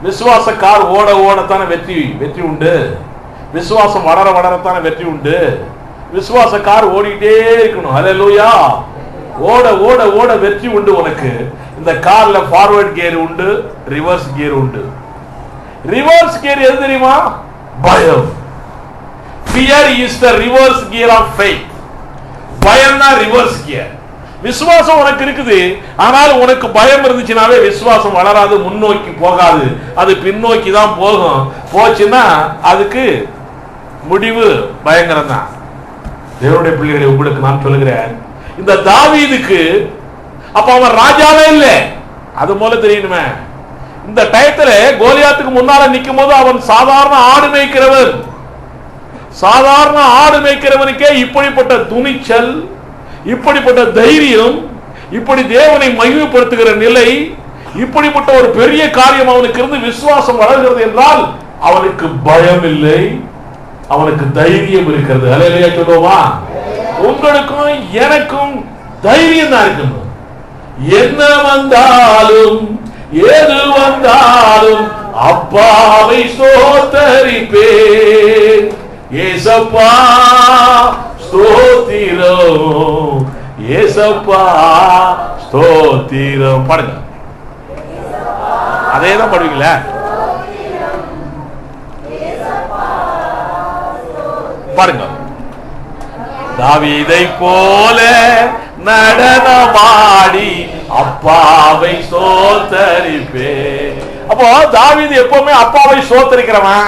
விசுவாச கார் ஓட ஓடத்தான வெற்றி உண்டு. விசுவாசம் வளர வளரத்தான வெற்றி உண்டு. விசுவாச கார் ஓடிட்டே இருக்கணும். ஹல்லேலூயா. ஓட ஓட ஓட வெற்றி உண்டு உனக்கு. இந்த கார்ல ஃபார்வர்ட் கியர் உண்டு, ரிவர்ஸ் கியர் உண்டு. ரிவர்ஸ் கியர் எது தெரியுமா? பயம். Fear is the reverse gear of faith. பயம் தான் ரிவர்ஸ் கியர். விசுவாசம் உனக்கு இருக்குது, ஆனால் உனக்கு பயம் இருந்துச்சுனாவே விசுவாசம் வளராது, முன்னோக்கி போகாது, அது பின்னோக்கி தான் போகும். போச்சுன்னா அதுக்கு முடிவு பயங்கரம் தான். தேவனுடைய பிள்ளைகளை உங்களுக்கு நான் சொல்லுகிறேன், இந்த தாவீதுக்கு அப்ப அவன் ராஜாவே இல்லை, அது போல தெரியணுமே. இந்த டயத்துல கோலியாத்துக்கு முன்னால நிற்கும் போது அவன் சாதாரண ஆடு மேய்க்கிறவன். சாதாரண ஆடு மேய்க்கிறவனுக்கே இப்படிப்பட்ட துணிச்சல், இப்படிப்பட்ட தைரியம், இப்படி தேவனை மகிமைப்படுத்துகிற நிலை, இப்படிப்பட்ட ஒரு பெரிய காரியம் அவனுக்கு இருந்து விசுவாசம் வளர்கிறது என்றால் அவனுக்கு பயம் இல்லை, அவனுக்கு தைரியம் இருக்கிறது. அல்லேலூயா சொல்லுவோமா? உங்களுக்கும் எனக்கும் தைரியம் தான் இருக்கணும். என்ன வந்தாலும் எது வந்தாலும் அப்பாவை ஸ்தோத்தரிப்பேன். ஏசப்பா ஸ்தோத்திரம், ஏசப்பா ஸ்தோத்திரம். பாடுங்க, அதே தான் பாடுவீங்களா? பாருங்க. தாவீதை போல நடனமாடி அப்பாவை ஸ்தோத்தரிப்பேன். அப்போ தாவீது எப்பவுமே அப்பாவை ஸ்தோத்தரிக்கிறவன்.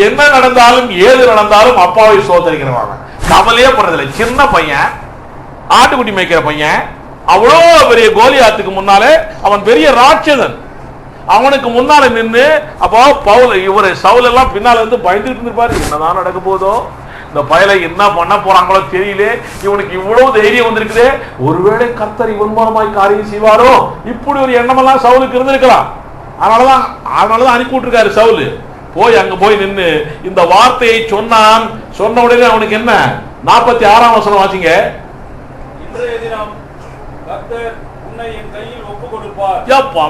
என்ன நடந்தாலும் ஏது நடந்தாலும் அப்பாவை ஸ்தோத்தரிக்கிறவன். கவலையே பண்றதில்லை. சின்ன பையன், ஆட்டுக்குட்டி மேய்க்கிற பையன், அவ்வளோ பெரிய கோலியாத்துக்கு முன்னாலே அவன் பெரிய ராட்சதன். அவனுக்கு முன்னால நின்று அப்போ பவுல் இவரு சவுல் எல்லாம் பின்னால இருந்து பயந்துட்டு இருந்திருப்பாரு. என்னதான் நடக்க போதோ, இந்த பயலை என்ன பண்ண போறாங்களோ தெரியல, இவனுக்கு இவ்வளவு தைரியம் வந்திருக்குதே, ஒருவேளை கர்த்தர் இவன் மூலமாய் காரியம் செய்வாரோ, இப்படி ஒரு எண்ணமெல்லாம் சவுலுக்கு இருந்திருக்கலாம். அதனாலதான் அனுப்பி விட்டுருக்காரு சவுல். போய் அங்க போய் நின்று இந்த வார்த்தையை சொன்னான். சொன்ன உடனே அவனுக்கு என்ன? 46ஆம் வசனம் வாசிங்க.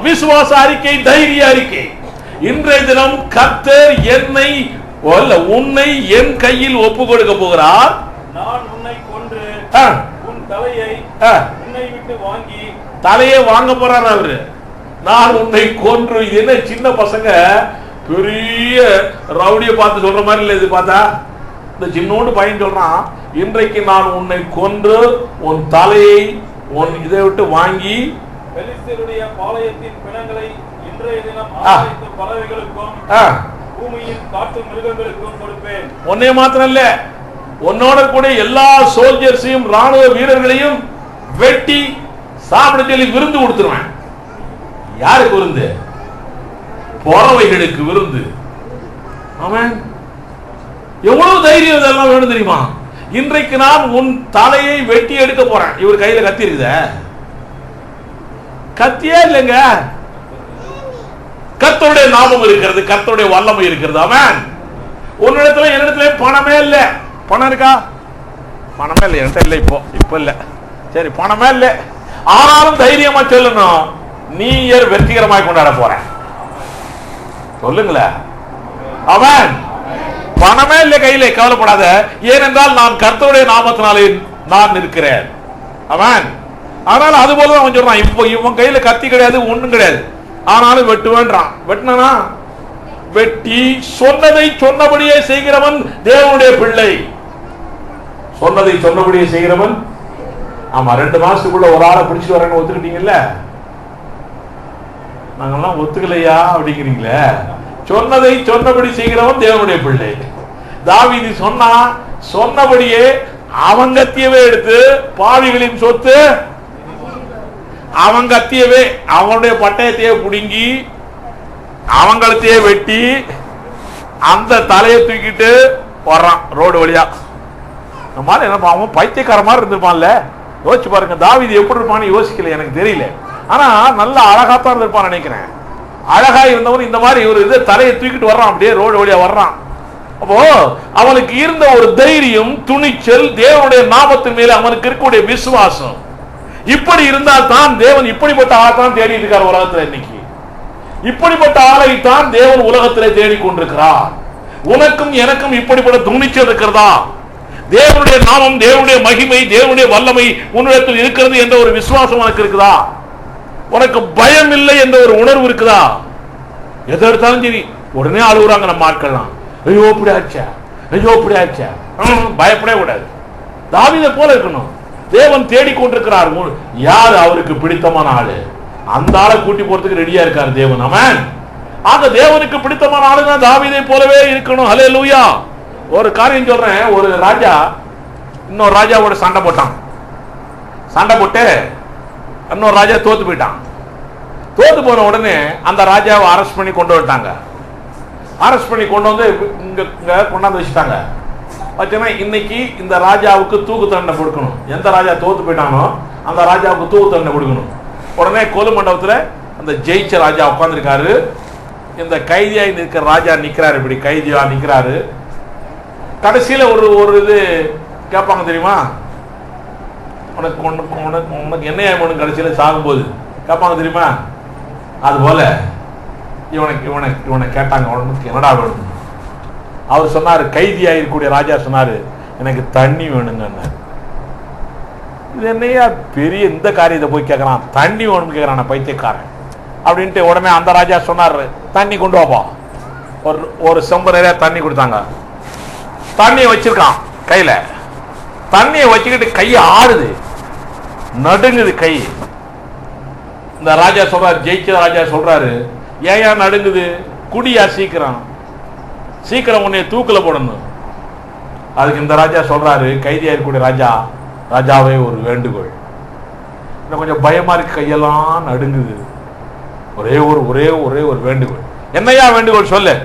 விசுவாச அறிக்கை, தைரிய அறிக்கை. இன்றைய தினம் கர்த்தர் என்னை உன்னை என் கையில் ஒப்பு கொடுக்க போகிறார். நான் உன்னை கொன்று உன் தலையை உன்னை விட்டு வாங்கி, தலையை வாங்க போறார் அவரு. நான் உன்னை கொன்று. இது என்ன சின்ன பசங்க பெரிய ரவுடியை பார்த்து சொல்ற மாதிரி இல்லை. இது பார்த்தா இந்த சின்னோண்டு பையன் சொல்றான், இன்றைக்கு நான் உன்னை கொன்று உன் தலையை உன் இதை விட்டு வாங்கி பெலிஸ்தருடைய பாளையத்தின் பிணங்களை இன்றைய தினம் ஆகாயத்து பறவைகளுக்கும் பூமியின் காட்டு மிருகங்களுக்கும் கொடுப்பேன். ஒன்னே மாத்திரம் இல்ல, உன்னோட கூட எல்லா சோல்ஜர்ஸையும் ராணுவ வீரர்களையும் வெட்டி சாப்பிட சொல்லி விருந்து கொடுத்துருவேன். யாருக்கு விருந்து? பறவைகளுக்கு விருந்து. ஆமென். எவ்வளவு தைரியம் இதெல்லாம் வேணும் தெரியுமா? இன்றைக்கு நான் உன் தலையை வெட்டி எடுக்க போறேன். இவர் கையில கத்தி இருக்குத? கத்தியே இல்லைங்க. கர்த்தருடைய நாமம் இருக்கிறது, கர்த்தருடைய வல்லமை இருக்கிறது. ஆமென். உன்னிடத்துல என்னிடத்துல பணமே இல்ல. பணம் இருக்கா? பணமே இல்லை என்கிட்ட, இல்லை இப்போ இல்லை. சரி, பணமே இல்லை, ஆனாலும் தைரியமா சொல்லணும், நீ இயர் வெற்றிகரமாய் கொண்டாட போறேன். சொல்லுங்களேன். அவன் பணமே இல்லை கையிலே, கவலைப்படாத, ஏனென்றால் நான் கர்த்தருடைய நாமத்தினாலே நான் இருக்கிறேன். அவன் ஆனால் அது போல அவன் சொல்றான், இப்போ இவன் கையில கத்தி கிடையாது, ஒண்ணும் கிடையாது, ஆனாலும் வெட்டுவேன்றான். வெட்டினா வெட்டி சொன்னதை சொன்னபடியே செய்கிறவன் தேவனுடைய பிள்ளை. சொன்னதை சொன்னபடியே செய்கிறவன். ஆமா, 2 மாசத்துக்குள்ள ஒரு ஆளை பிடிச்சிட்டு வரேன்னு ஒத்துக்கிட்டீங்கல்ல, நாங்கெல்லாம் ஒத்துக்கலையா அப்படிங்கிறீங்களே. சொன்னதை சொன்னபடி செய்கிறவன் தேவனுடைய பிள்ளை. தாவீது சொன்னபடியே அவன் கத்தியவே எடுத்து, பாவிகளின் சொத்து அவன் கத்தியவே, அவனுடைய பட்டயத்தையே புடுங்கி அவங்களத்தையே வெட்டி அந்த தலையை தூக்கிட்டு வர்றான் ரோடு வழியா. இந்த மாதிரி என்ன, அவன் பைத்தியக்கார மாதிரி இருந்திருப்பான்ல. யோசிச்சு பாருங்க, தாவீது எப்படி இருப்பான்னு யோசிக்கல, எனக்கு தெரியல. ஆனா நல்ல அழகாத்தான் இருந்திருப்பான்னு நினைக்கிறேன். அழகா இருந்தவன் இந்த மாதிரி ஒரு இது தலையை தூக்கிட்டு வர்றான், அப்படியே ரோடு வழியா வர்றான். அப்போ அவனுக்கு இருந்த ஒரு தைரியம், துணிச்சல், தேவனுடைய நாமத்தின் மேல அவனுக்கு இருக்கக்கூடிய விசுவாசம். இப்படி இருந்தால் தான் தேவன் இப்படிப்பட்ட ஆளை தான் தேடி இருக்கார் உலகத்துல. இன்னைக்கு இப்படிப்பட்ட ஆளை தான் தேவன் உலகத்திலே தேடிக்கொண்டிருக்கிறார். உனக்கும் எனக்கும் இப்படிப்பட்ட துணிச்சல் இருக்கிறதா? தேவனுடைய நாமம், தேவனுடைய மகிமை, தேவனுடைய வல்லமை உன்னிடத்தில் இருக்கிறது என்ற ஒரு விசுவாசம் உனக்கு இருக்குதா? உனக்கு பயம் இல்லை என்ற ஒரு உணர்வு இருக்குதா? எதை எடுத்தாலும் சரி உடனே அழுகுறாங்க நம்ம ஆட்கள்லாம். ஐயோ இப்படி ஆச்சா, ஐயோ இப்படி ஆச்சா. பயப்படவே கூடாது. தாவீதை போல இருக்கணும். தேவன் தேடிக்கொண்டிருக்கிறார். யார் அவருக்கு பிடித்தமான ஆளு, அந்த ஆளை கூட்டி போறதுக்கு ரெடியா இருக்காரு தேவன். ஆமென். ஆக தேவனுக்கு பிடித்தமான ஆளுங்க தாவீதை போலவே இருக்கணும். ஹல்லேலூயா. ஒரு காரியம் சொல்றேன். ஒரு ராஜா இன்னொரு ராஜாவோட சண்டை போட்டான். சண்டை போட்டு இன்னொரு ராஜா தோத்து போயிட்டான். தோத்து போன உடனே அந்த ராஜாவை அரெஸ்ட் பண்ணி கொண்டு வந்துட்டாங்க. அரெஸ்ட் பண்ணி கொண்டு வந்து இங்க கொண்டாந்து வச்சுட்டாங்க. பார்த்தீங்கன்னா இன்னைக்கு இந்த ராஜாவுக்கு தூக்கு தண்டனை கொடுக்கணும். எந்த ராஜா தோத்து போயிட்டானோ அந்த ராஜாவுக்கு தூக்கு தண்டனை கொடுக்கணும். உடனே கொலு மண்டபத்தில் அந்த ஜெயிச்ச ராஜா உட்காந்துருக்காரு. இந்த கைதியாய் நிற்கிற ராஜா நிற்கிறாரு. இப்படி கைதியா நிற்கிறாரு. கடைசியில் ஒரு இது கேட்பாங்க தெரியுமா? உனக்கு உனக்கு என்ன வேணும் கடைசியில் சாகும்போது கேட்பாங்க தெரியுமா? அதுபோல இவனை கேட்டாங்க, உனக்கு என்னடா வேணும்? அவர் சொன்னார், கைதியாக இருக்கக்கூடிய ராஜா சொன்னார், எனக்கு தண்ணி வேணுங்க. இது என்னையா பெரிய இந்த காரியத்தை போய் கேட்கறான், தண்ணி வேணும்னு கேட்கறான் பைத்தியக்காரன் அப்படின்ட்டு. உடனே அந்த ராஜா சொன்னார், தண்ணி கொண்டு வாப்பா. ஒரு செம்பு நிறைய தண்ணி கொடுத்தாங்க. தண்ணியை வச்சிருக்கான் கையில. தண்ணியை வச்சுக்கிட்டு கையை ஆடுது, நடுங்குது கை. இந்த ராஜா சொல்றாரு, ஜெயிச்ச ராஜா சொல்றாரு, ஏன் நடுங்குது? குடியா, சீக்கிரம் உன்னை தூக்கில போடணும். அதுக்கு இந்த ராஜா சொல்றாரு, கைதியா இருக்கக்கூடிய ராஜாவே ஒரு வேண்டுகோள். இன்னும் கொஞ்சம் பயமா இருக்கு, கையெல்லாம் நடுங்குது. ஒரே ஒரு வேண்டுகோள். என்னையா வேண்டுகோள் சொல்லு?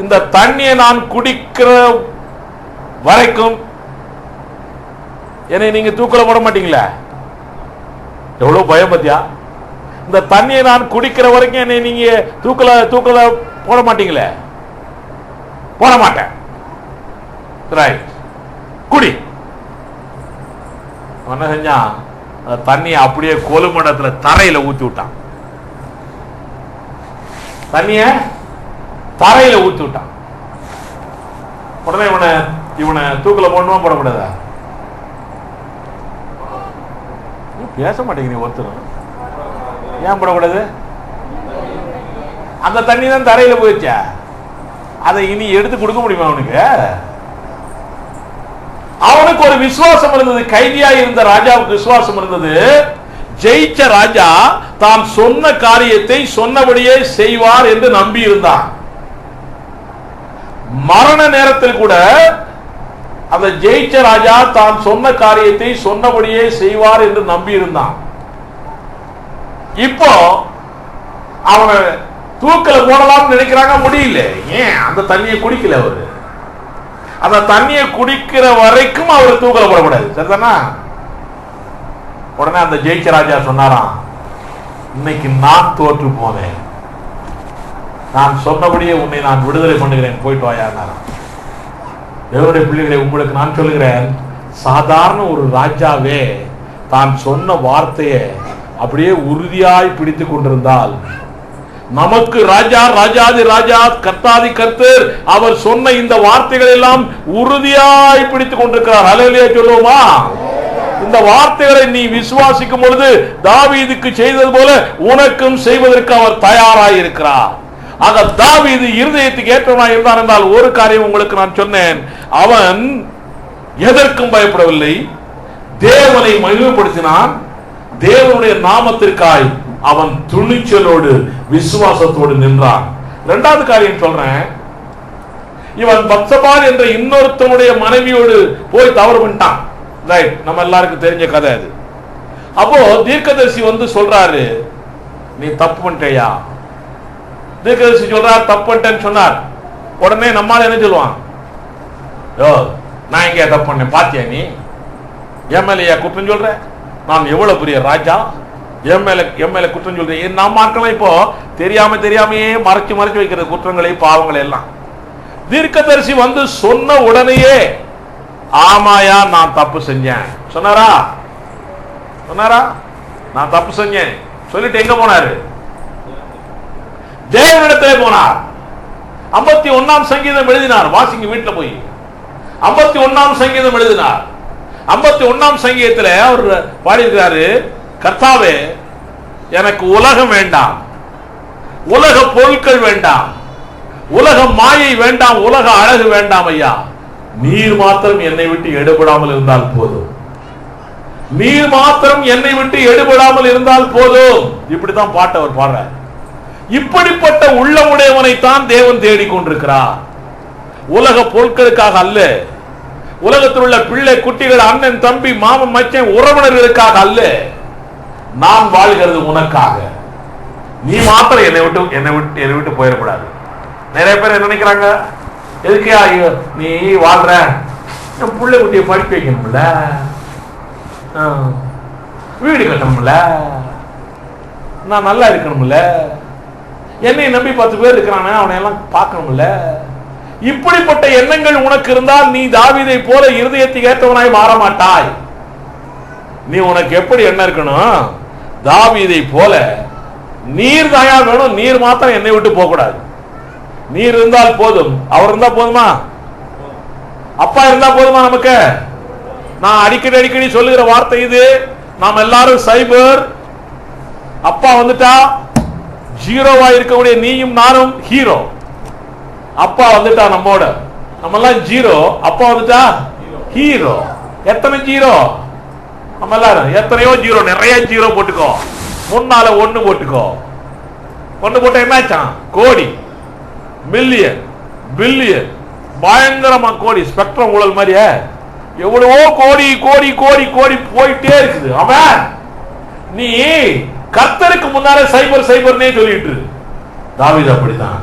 இந்த தண்ணியை நான் குடிக்கிற வரைக்கும் என்னை நீங்க தூக்கில போட மாட்டீங்களா? எவ்வளவு பயம் பத்தியா? இந்த தண்ணியை நான் குடிக்கிற வரைக்கும் என்னை நீங்க தூக்கல போட மாட்டீங்களே? போட மாட்டேன். குடி. என்ன செஞ்சான்? அந்த தண்ணியை அப்படியே கொலுமண்டத்துல தரையில ஊத்தி விட்டான். தண்ணிய தரையில ஊத்தி விட்டான். உடனே இவனை தூக்கல போடணுமா போடக்கூடாதா? பேச மாட்டேங்க ஒருத்தரும். ஏன் போடக்கூடாது? அந்த தண்ணி தான் தரையில போயிடுச்சா? அதை இனி எடுத்து கொடுக்க முடியுமா அவனுக்கு? அவனுக்கு ஒரு விசுவாசம் இருந்தது. கைதியா இருந்த ராஜாவுக்கு விசுவாசம் இருந்தது. ஜெயிச்ச ராஜா தான் சொன்ன காரியத்தை சொன்னபடியே செய்வார் என்று நம்பி இருந்தான். மரண நேரத்தில் கூட அந்த ஜெயிச்ச ராஜா தான் சொன்ன காரியத்தை சொன்னபடியே செய்வார் என்று நம்பி இருந்தான். இப்போ அவனை தூக்கல போடலாம்னு நினைக்கிறாங்க, முடியல. ஏன்? அந்த தண்ணியை குடிக்கல அவரு. அந்த தண்ணியை குடிக்கிற வரைக்கும் அவர் தூக்கல போடக்கூடாது. சரிதானா? உடனே அந்த ஜெயிச்ச ராஜா சொன்னாராம், இன்னைக்கு நான் தோற்று போனேன், நான் சொன்னபடியே உன்னை நான் விடுதலை பண்ணுகிறேன், போயிட்டு வாயாருனாராம். தேவனுடைய பிள்ளைகளை, உங்களுக்கு நான் சொல்லுகிறேன், சாதாரண ஒரு ராஜாவே தான் சொன்ன வார்த்தையை அப்படியே உறுதியாய் பிடித்துக் கொண்டிருந்தால், நமக்கு ராஜா, ராஜாதி ராஜா, கர்த்தாதி கர்த்தர் அவர் சொன்ன இந்த வார்த்தைகள் எல்லாம் உறுதியாய் பிடித்துக் கொண்டிருக்கிறார். ஹல்லேலூயா சொல்லுவோமா? இந்த வார்த்தைகளை நீ விசுவாசிக்கும் பொழுது தாவீதுக்கு செய்தது போல உனக்கும் செய்வதற்கு அவர் தயாராய் இருக்கிறார். ஆக தாவீது இருதயத்துக்கு ஏற்றவனாய் இருந்தான் என்றால் ஒரு காரியம் உங்களுக்கு நான் சொன்னேன், அவன் எதற்கும் பயப்படவில்லை, தேவனை மகிமைப்படுத்தினான், தேவனுடைய நாமத்திற்காய் அவன் துணிச்சலோடு விசுவாசத்தோடு நின்றான். இரண்டாவது காரியம் சொல்றேன், இவன் பத்சபால் என்ற இன்னொருத்தனுடைய மனைவியோடு போய் தவறு பண்ணிட்டான். ரைட், நம்ம எல்லாருக்கும் தெரிஞ்ச கதை அது. அப்போ தீர்க்கதரிசி வந்து சொல்றாரு, நீ தப்பு பண்ணிட்டேயா? தீர்க்கதரிசி சொல்றார், தப்பு பண்ணிட்டேன்னு சொன்னார். உடனே நம்மால என்ன சொல்லுவான்? யோ, நான் இங்க தப்பு பண்ணேன் பாத்தியா? நீ என் மேல குற்றம் சொல்ற? நான் எவ்வளவு பெரிய ராஜா, என் மேல குற்றம் சொல்றேன். நம்ம ஆட்கள் இப்போ தெரியாமையே மறைச்சு வைக்கிற குற்றங்களை, பாவங்களை எல்லாம். தீர்க்கதரிசி வந்து சொன்ன உடனேயே, ஆமாயா நான் தப்பு செஞ்சேன் சொன்னாரா? நான் தப்பு செஞ்சேன் சொல்லிட்டு எங்க போனாரு? தேவனிடத்திலே போனார். 51ஆம் சங்கீதம் எழுதினார். வாசிங்க வீட்டுல போய் 51ஆம் சங்கீதம் எழுதினார். 51ஆம் சங்கீதத்தில் அவர் பாடியிருக்கிறாரு, கர்த்தாவே எனக்கு உலகம் வேண்டாம், உலக பொருட்கள் வேண்டாம், உலக மாயை வேண்டாம், உலக அழகு வேண்டாம் ஐயா, நீர் மாத்திரம் என்னை விட்டு எடுபடாமல் இருந்தால் போதும், நீர் மாத்திரம் என்னை விட்டு எடுபடாமல் இருந்தால் போதும். இப்படித்தான் பாட்டு அவர் பாடுறார். இப்படிப்பட்ட உள்ளமுடையவனைத்தான் தேவன் தேடிக்கொண்டிருக்கிறார். உலக பொருட்களுக்காக அல்ல, உலகத்தில் உள்ள பிள்ளை குட்டிகள், அண்ணன் தம்பி மாமன் மச்சன் உறவினர்களுக்காக அல்ல, நான் வாழ்கிறது உனக்காக. நீ மாத்திரம் என்னை விட்டு போயிடக்கூடாது. நிறைய பேர் என்ன நினைக்கிறாங்க, எதுக்கா நீ வாழ்ற, என் பிள்ளை குட்டியை படிக்க வைக்கணும்ல, வீடு கட்டணும்ல, நான் நல்லா இருக்கணும்ல, என்னை நம்பி 10 பேர் இருக்கிறானே அவனை எல்லாம் பார்க்கணும்ல. இப்படிப்பட்ட எண்ணங்கள் உனக்கு இருந்தால் நீ தாவீதை போல இருதயத்துக்கு ஏற்றவனாய் மாற மாட்டாய். நீ உனக்கு எப்படி எண்ணம் இருக்கணும்? தாவீதை போல நீர் தாயா வேணும், நீர் மாத்திரம் என்னை விட்டு போக கூடாது. நீர் இருந்தால் போதும். அவர் இருந்தா போதுமா? அப்பா இருந்தா போதுமா நமக்கு? நான் அடிக்கடி சொல்லுகிற வார்த்தை இது. நாம் எல்லாரும் சைபர். அப்பா வந்துட்டா ஜீரோவா இருக்கக்கூடிய நீயும் நானும் ஹீரோ. அப்பா வந்துட்டா நம்மோட, நம்ம எல்லாம் ஜீரோ. அப்பா வந்துட்டா ஹீரோ. எத்தனை ஜீரோ? நம்ம எல்லாரும் எத்தனையோ ஜீரோ, நிறைய ஜீரோ போட்டுக்கோ. முன்னால 1 போட்டுக்கோ. 1 போட்ட என்னாச்சான்? கோடி, மில்லியன், பில்லியன், பயங்கரமா கோடி. ஸ்பெக்ட்ரம் ஊழல் மாதிரியே எவ்வளவோ கோடி கோடி கோடி கோடி போயிட்டே இருக்குது. அவன் நீ கர்த்தருக்கு முன்னாலே சைபர் சைபர்னே சொல்லிட்டு. தாவீது அப்படித்தான்.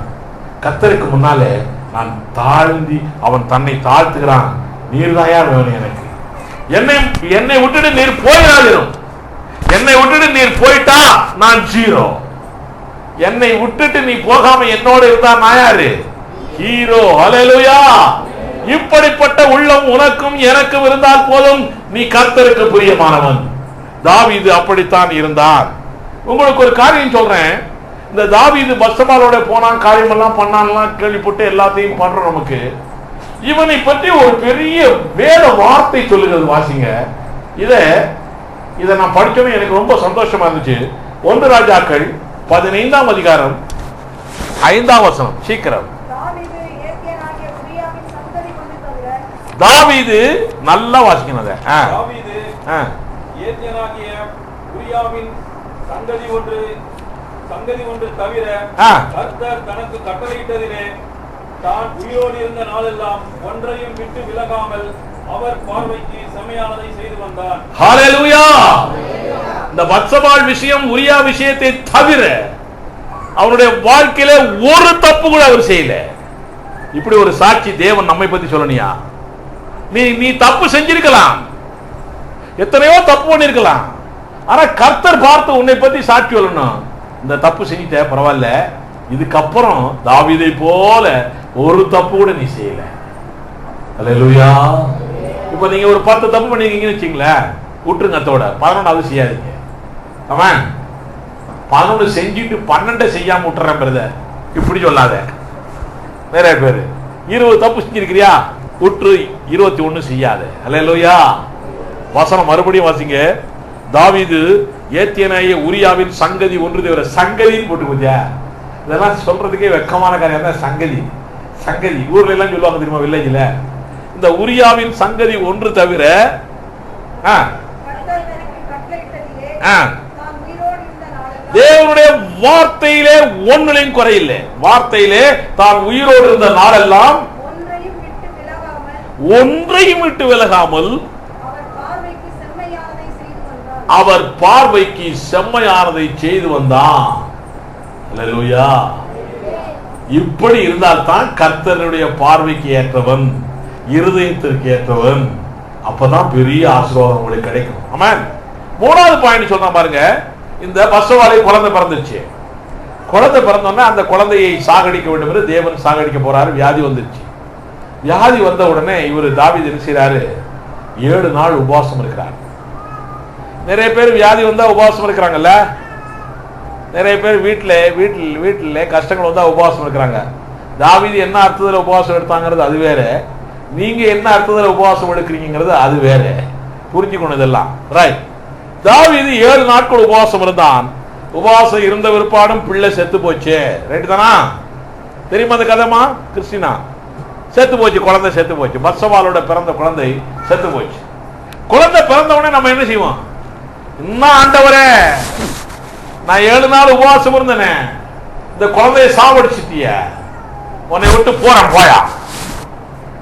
கர்த்தருக்கு முன்னாலே நான் தாழ்ந்தி, அவன் தன்னை தாழ்த்துகிறான். நீர் தாயா வேணும் எனக்கு. என்னை விட்டுட்டு நீர் போயிடாதிரும். என்னை விட்டுட்டு நீர் போயிட்டா நான் ஜீரோ. என்னை விட்டுட்டு நீ போகாம என்னோட இருந்தா நான் யாரு? ஹீரோ. ஹல்லேலூயா. இப்படிப்பட்ட உள்ளம் உனக்கும் எனக்கும் இருந்தால் போதும், நீ கர்த்தருக்கு பிரியமானவன். தாவீது அப்படித்தான் இருந்தான். உங்களுக்கு ஒரு காரியம் சொல்றேன். இந்த தாவீது பத்சபாலோட போனான், காரியம் எல்லாம் பண்ணான்லாம் கேள்விப்பட்டு எல்லாத்தையும் பண்றோம். நமக்கு இவனை பற்றி ஒரு பெரிய வேத வார்த்தை சொல்லுகிறது. வாசிங்க. இதை நான் படிச்சோன்னு எனக்கு ரொம்ப சந்தோஷமா இருந்துச்சு. 1 ராஜாக்கள் 15ஆம் அதிகாரம் 5ஆம் வசனம். சீக்கிரம். தாவீது நல்லா வாசிக்கணும். தாவீது ஏத்தியனாகிய உரியாவின் சங்கதி ஒன்று தவிர கர்த்தர் தனக்கு கட்டளையிட்டதிலே தான் உயிரோடு இருந்த நாளெல்லாம் ஒன்றையும் விட்டு விலகாமல் அவர் பார்வைக்கு செம்மையானதை செய்து வந்தார். ஹல்லேலூயா. இந்த பத்சபால் விஷயம், உரியா விஷயத்தை தவிர அவருடைய வாழ்க்கையில ஒரு தப்பு கூட அவர் செய்யல. இப்படி ஒரு சாட்சி தேவன் நம்மை பத்தி சொல்லணியா? நீ தப்பு செஞ்சிருக்கலாம், எத்தனையோ தப்பு பண்ணிருக்கலாம். ஆனா கர்த்தர் பார்த்து உன்னை பத்தி சாட்சி சொல்லணும். இந்த தப்பு செஞ்சிட்ட, பரவாயில்ல, இதுக்கப்புறம் தாவீதை போல ஒரு தப்பு கூட நீ செய்யல. ஹல்லேலூயா. இப்ப நீங்க ஒரு 10 தப்பு பண்ணிருக்கீங்கன்னு வச்சுங்களேன், விட்டுருங்க அத்தோட. 11வது செய்யாதீங்க. ஆமாம், 11 செஞ்சுட்டு 12 செய்யாம விட்டுறேன் பிரதர், இப்படி சொல்லாத. நிறைய பேரு 20 தப்பு செஞ்சிருக்கிறியா, விட்டு 21 செய்யாத. அல்லேலூயா. வசனம் மறுபடியும் வாசிங்க. தாவீது ஏத்தியனாகிய உரியாவின் சங்கதி ஒன்று தவிர, சங்கதின்னு போட்டு போச்சா, இதெல்லாம் சொல்றதுக்கே வெக்கமான காரியம் தான். சங்கதி சங்கதி ஊர்ல எல்லாம் சொல்லுவாங்க தெரியுமா, வில்லேஜ்ல. இந்த உரியாவின் சங்கதி ஒன்று தவிர தேவனுடைய வார்த்தையிலே ஒன்றிலையும் குறையில்லை. வார்த்தையிலே தான் உயிரோடு இருந்த நாளெல்லாம் ஒன்றையும் விட்டு விலகாமல் அவர் பார்வைக்கு செம்மையானதை செய்து வந்தான். அல்லேலூயா. இப்படி இருந்தால்தான் கர்த்தருடைய பார்வைக்கு ஏற்றவன், இருதயத்திற்கு ஏற்றவன். அப்பதான் பெரிய ஆசீர்வாதம் உங்களுக்கு கிடைக்கும். ஆமென். 3வது பாயிண்ட் சொல்றேன் பாருங்க. இந்த பசுவாலை குழந்தை பிறந்துச்சு. குழந்தை பிறந்தோடனே அந்த குழந்தையை சாகடிக்க வேண்டும் என்று தேவன் சாகடிக்க போறாரு. வியாதி வந்துருச்சு. வியாதி வந்த உடனே இவர் தாவீது என்ன செய்யறாரு, 7 நாள் உபவாசம் இருக்கிறார். நிறைய பேர் வியாதி வந்தா உபவாசம் இருக்கிறாங்கல்ல. நிறைய பேர் வீட்டில் கஷ்டங்கள் வந்தா உபவாசம் இருக்கிறாங்க. தாவீது என்ன அர்த்தத்தில் உபவாசம் எடுத்தாங்கிறது அது வேற, நீங்க என்ன அர்த்தத்தில் உபவாசம் எடுக்கிறீங்கிறது அது வேற. புரிஞ்சுக்கணும் இதெல்லாம். ரைட். தாவீது 7 நாட்கள் உபவாசம் இருந்தான். உபவாசம் இருந்த விற்பாடும் பிள்ளை செத்து போச்சு. ரைட் தானா? தெரியுமா அந்த கதைமா? கிறிஸ்டினா செத்து போச்சு, குழந்தை செத்து போச்சு. பத்சபாலோட பிறந்த குழந்தை செத்து போச்சு. குழந்தை பிறந்த உடனே நம்ம என்ன செய்வோம், இன்னும் ஆண்டவரே நான் 7 நாள் உபவாசம் இருந்தேனே, இந்த குழந்தைய சாவடிச்சிட்டிய, உன்னை விட்டு போறேன் போயா.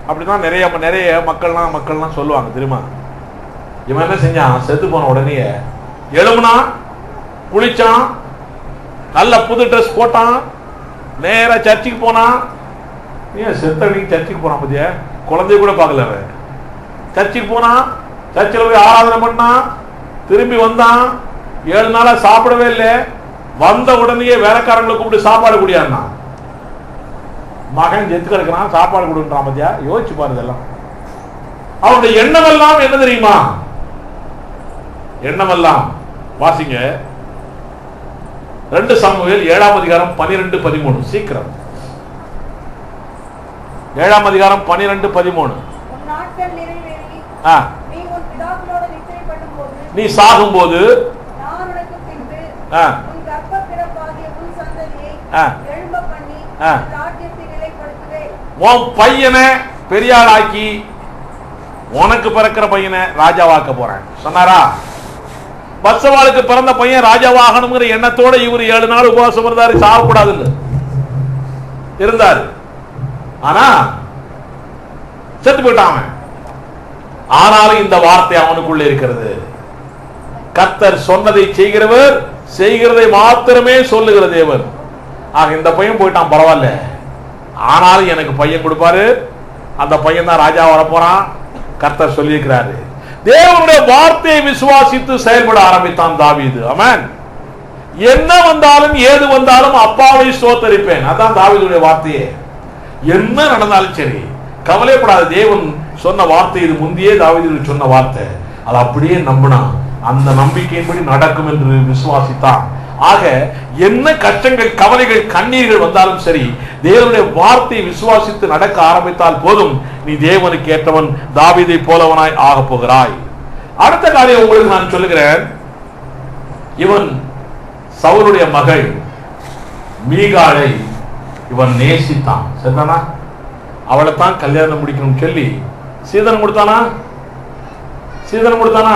அப்படிதான் நிறைய மக்கள்லாம் சொல்லுவாங்க தெரியுமா. இவன் என்ன செஞ்சான், செத்து போன உடனே எழுமுனா, குளிச்சான், நல்ல புது ட்ரெஸ் போட்டான், நேரா சர்ச்சுக்கு போனான். ஏன் செத்தவனைக்கு சர்ச்சுக்கு போனான் பத்தியா, குழந்தைய கூட பார்க்கல. அவன் சர்ச்சுக்கு போனான், சர்ச்சில் போய் ஆராதனை பண்ணான், திரும்பி வந்தான். 7 நாளா சாப்பிடவே இல்லை. வந்த உடனே வேலைக்காரங்களை கூப்பிட்டு சாப்பாடு குடியாருனா. மகன் செத்து கிடக்கிறான், சாப்பாடு கொடுன்றான் பத்தியா. யோசிச்சு பாருங்க எல்லாம். அவனுடைய எண்ணமெல்லாம் என்ன தெரியுமா, எண்ணமெல்லாம் வாசிங்க 2 சாமுவேல் 7ஆம் அதிகாரம் 12-13. சீக்கிரம் 7ஆம் அதிகாரம் 12-13. நீ சாகும்போது உன் பையனை பெரிய ஆளாக்கி உனக்கு பிறக்கிற பையனை ராஜாவாக்க போறேன் சொன்னாரா? பத்சபாலுக்கு பிறந்த பையன் ராஜாவாகணுங்கிற எண்ணத்தோட இவர் 7 நாள் உபவாசம் இருந்தாரு. சாகக்கூடாதுன்னு இருந்தாரு. ஆனா செத்து போயிட்டான். ஆனாலும் இந்த வார்த்தை அவனுக்குள்ள இருக்கிறது. கர்த்தர் சொன்னதை செய்கிறவர், செய்கிறதை மாத்திரமே சொல்லுகிற தேவன். ஆக இந்த பையன் போயிட்டான், பரவாயில்ல, ஆனாலும் எனக்கு பையன் கொடுப்பாரு, அந்த பையன் தான் ராஜா வர போறான். கர்த்தர் சொல்லியிருக்கிறாரு. தேவனுடைய வார்த்தையை விசுவாசித்து செயல்பட ஆரம்பித்தான் தாவீது. ஆமென். என்ன வந்தாலும் ஏது வந்தாலும் அப்பாவை ஸ்தோத்தரிப்பேன், அதான் தாவீதுடைய வார்த்தையே. என்ன நடந்தாலும் சரி கவலைப்படாத, தேவன் சொன்ன வார்த்தை இது. முந்தையே தாவீது சொன்ன வார்த்தை, அது அப்படியே நம்பினா அந்த நம்பிக்கையின்படி நடக்கும் என்று விசுவாசித்தான். ஆக என்ன கஷ்டங்கள், கவலைகள், கண்ணீர்கள் வந்தாலும் சரி, தேவனுடைய வார்த்தையை விசுவாசித்து நடக்க ஆரம்பித்தால் போதும், நீ தேவனுக்கு ஏற்றவன், தாவீதை போலவனாய் ஆக போகிறாய். அடுத்த காரியம் உங்களுக்கு நான் சொல்லுகிறேன். இவன் சவுலுடைய மகள் மீகாளை இவன் நேசித்தான். சரிதானா? அவளை தான் கல்யாணம் முடிக்கணும் சொல்லி சீதனம் கொடுத்தானா? சீதனம் கொடுத்தானா?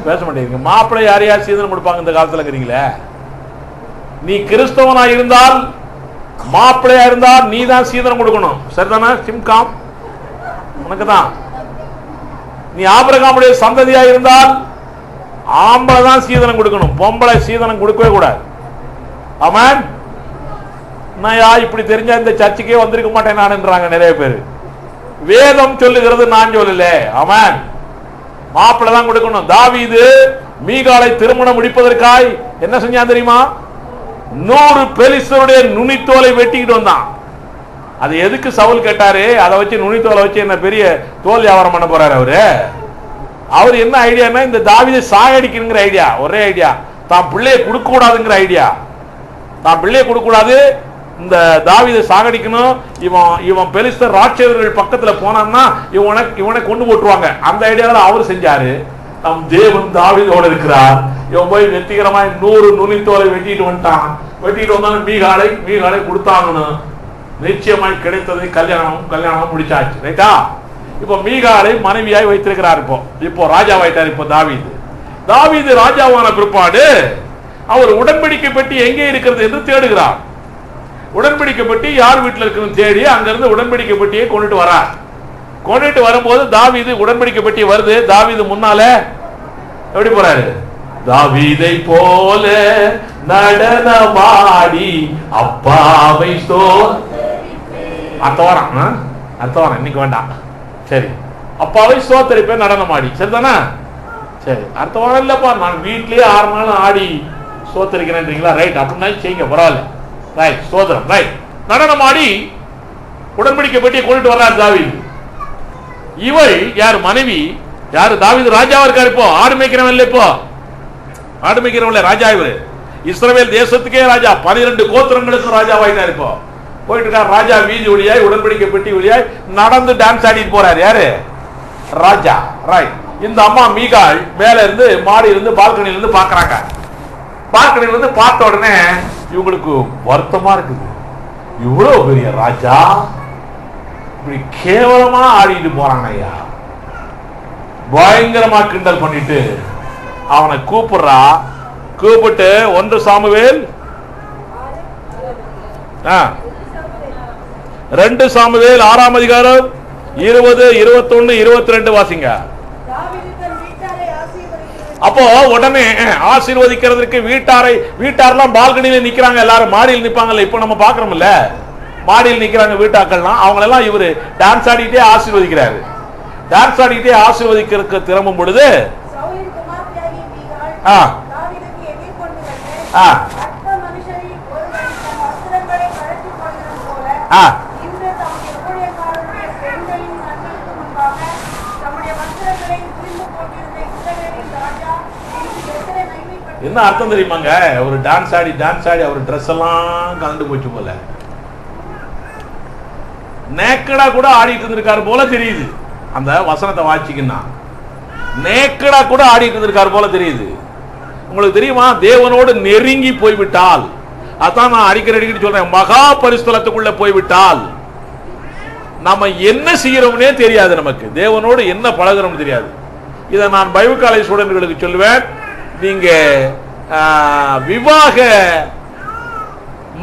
பேச மாட்டேங்க. மாப்பிள்ளை யாரையா சீதனம் கொடுப்பாங்க இந்த காலத்துல இருக்கிறீங்களே? நீ கிறிஸ்தவனா இருந்தால், மாப்பிள்ளையா இருந்தால் நீ தான் சீதனம் கொடுக்கணும். சரிதானா? சிம்காம் உனக்கு தான். நீ ஆபிரகாமுடைய சந்ததியா இருந்தால் ஆம்பளை தான் சீதனம் கொடுக்கணும், பொம்பளை சீதனம் கொடுக்கவே கூடாது. ஆமென். நான் இப்படி தெரிஞ்சா இந்த சர்ச்சுக்கே வந்திருக்க மாட்டேன் நான்ன்றாங்க நிறைய பேர். வேதம் சொல்லுகிறது, நான் சொல்லல. ஆமென். மாப்பிள்ளை தான் கொடுக்கணும். தாவீது மீகாளை திருமணம் முடிப்பதற்காய் என்ன செஞ்சான் தெரியுமா? 100 பெலிஸ்தருடைய நுனித்தோலை வெட்டிக்கிட்டு வந்தான். அது எதுக்கு சவுல் கேட்டாரு? அதை வச்சு நுனித்தோலை வச்சு என்ன பெரிய தோல் வியாபாரம் பண்ண போறாரு அவரு? அவர் என்ன ஐடியானா இந்த தாவீதை சாகடிக்கணுங்கிற ஐடியா, ஒரே ஐடியா. தான் பிள்ளையை கொடுக்க கூடாதுங்கிற ஐடியா. தான் பிள்ளையை கொடுக்க கூடாது, இந்த தாவீதை சாகடிக்கணும். இவன் பெலிஸ்தர் ராட்சதர்கள் பக்கத்துல போனான்னா இவனை கொண்டு போட்டுருவாங்க. அந்த ஐடியாவில் அவர் செஞ்சாரு. நம் தேவன் தாவீதோட இருக்கிறார். இவன் போய் வெற்றிகரமாய் 100 நுனித்தோலை வெட்டிட்டு வந்துட்டான். வெட்டிட்டு வந்தாலும் மீகாலை கொடுத்தாங்கன்னு நிச்சயமாய் கிடைத்தது. கல்யாணம் முடிச்சாச்சு. ரைட்டா? இப்போ மீகாலை மனைவியாய் வைத்திருக்கிறார். இப்போ ராஜாவாயிட்டார். இப்போ தாவீது ராஜாவான பிற்பாடு அவர் உடன்படிக்கை பெட்டி எங்கே இருக்கிறது என்று தேடுகிறார். உடன்படிக்கை பெட்டி யார் வீட்டில் இருக்குன்னு தேடி அங்கிருந்து உடன்படிக்கை பெட்டியை கொண்டுட்டு வரும்போது தாவீது உடன்படிக்கை பெட்டி வருது. தாவீது முன்னால எப்படி போறாரு? தாவீதை போல நடனமாடி அப்பாவை அடுத்த வாரம் இன்னைக்கு வேண்டாம். சரி, அப்பாவை ஸ்தோத்தரிப்பேன் நடனமாடி. சரிதானா? சரி, அடுத்த வாரம் இல்லப்பா, நான் வீட்லயே 6 நாள் ஆடி ஸ்தோத்தரிக்கிறேன்றீங்களா? ரைட், அப்படின்னா செய்யுங்க, பரவாயில்ல. ரைட், ஸ்தோத்திரம். ரைட், நடனமாடி உடன்படிக்கை பெட்டியை கொண்டுட்டு வர்றார் தாவீது. இவள் யார்? மனைவி. யாரு? தாவீது ராஜாவா இருக்காரு. இப்போ ஆடு மேய்க்கிறவன் இல்லை, இப்போ ஆடு மேய்க்கிறவன் ராஜா. இவரு இஸ்ரவேல் தேசத்துக்கே ராஜா, 12 கோத்திரங்களுக்கும் ராஜாவாயிட்டார். இப்போ போயிட்டு இருக்கார். ராஜா வீதி வழியாய் உடன்படிக்கை பெட்டி வழியாய் நடந்து டான்ஸ் ஆடிட்டு போறாரு. யாரு? ராஜா. ரைட். இந்த அம்மா மீகாள் மேல இருந்து மாடி இருந்து பால்கனில இருந்து பாக்குறாங்க. பால்கனில இருந்து பார்த்த உடனே இவங்களுக்கு வருத்தமா இருக்குது. இவ்வளவு பெரிய ராஜா இப்படி கேவலமா ஆடிட்டு போறாங்க ஐயா. பயங்கரமா கிண்டல் பண்ணிட்டு அவனை கூப்பிடுறா. கூப்பிட்டு 1 சாமுவேல் 2 சாமுவேல் 6ஆம் அதிகாரம் 20, 21, 22 வாசிங்க. அப்போ உடனே ஆசீர்வதிக்கிறதுக்கு வீட்டாரெல்லாம் பால்கனியில நிக்கிறாங்க. எல்லாரும் மாடியில் நிப்பாங்கல்ல. இப்போ நம்ம பாக்குறோம்ல, மாடியில் நிக்கிறாங்க வீட்டாக்கள்லாம். அவங்களெல்லாம் இவரு டான்ஸ் ஆடிட்டே ஆசீர்வதிக்கிறாரு. டான்ஸ் ஆடிட்டே ஆசீர்வதிக்கிறதுக்கு திரும்பும் பொழுது என்ன அர்த்தம் தெரியுமாங்க? ஒரு டான்ஸ் ஆடி அவர் ட்ரெஸ் எல்லாம் கலந்து போச்சு போல, நேக்கடா கூட ஆடிட்டு இருந்திருக்காரு போல தெரியுது. அந்த வசனத்தை வாசிக்கின்னா நேக்கடா கூட ஆடிட்டு இருந்திருக்காரு போல தெரியுது. உங்களுக்கு தெரியுமா? தேவனோடு நெருங்கி போய்விட்டால், அதான் நான் அடிக்கடி சொல்றேன், மகா பரிசுத்தலத்துக்குள்ள போய்விட்டால் நம்ம என்ன செய்யறோம்னே தெரியாது. நமக்கு தேவனோடு என்ன பழகிறோம்னு தெரியாது. இதை நான் பைபிள் காலேஜ் ஸ்டூடெண்ட்களுக்கு சொல்லுவேன். நீங்க விவாக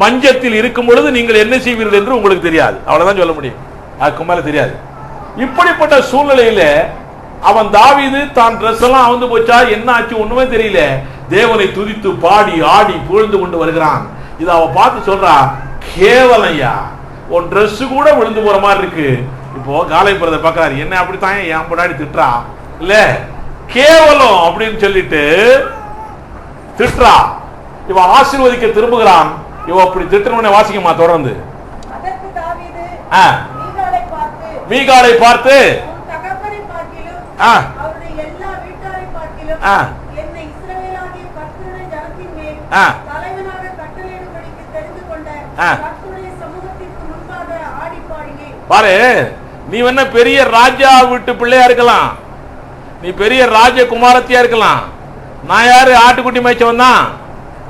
மஞ்சத்தில் இருக்கும் பொழுது நீங்கள் என்ன செய்வீர்கள் என்று உங்களுக்கு தெரியாது. அவ்வளவுதான் சொல்ல முடியும், அதுக்கு மேல தெரியாது. இப்படிப்பட்ட சூழ்நிலையில அவன் தாவீது தான் ட்ரெஸ் எல்லாம் வந்து போச்சா, என்ன ஆச்சு ஒண்ணுமே தெரியல, தேவனை துதித்து பாடி ஆடி புகழ்ந்து கொண்டு வருகிறான். இதை அவன் பார்த்து சொல்றா, கேவலையா, உன் ட்ரெஸ் கூட விழுந்து போற மாதிரி இருக்கு. இப்போ காலை பிரதர் பார்க்கறாரு, என்ன அப்படித்தான் என் முன்னாடி திட்டுறா இல்ல, கேவலம் அப்படின்னு சொல்லிட்டு திட்டுறா. இவன் ஆசீர்வதிக்க திரும்புகிறான். இவன் அப்படி திட்டுறவனை வாசிக்குமா தொடர்ந்து. மீகாலை பார்த்து பாரு, நீ என்ன பெரிய ராஜா வீட்டு பிள்ளையா இருக்கலாம், நீ பெரிய ராஜகுமாரத்தியா இருக்கலாம், நான் யாரு ஆட்டுக்குட்டி மேய்ச்சவன் தான்.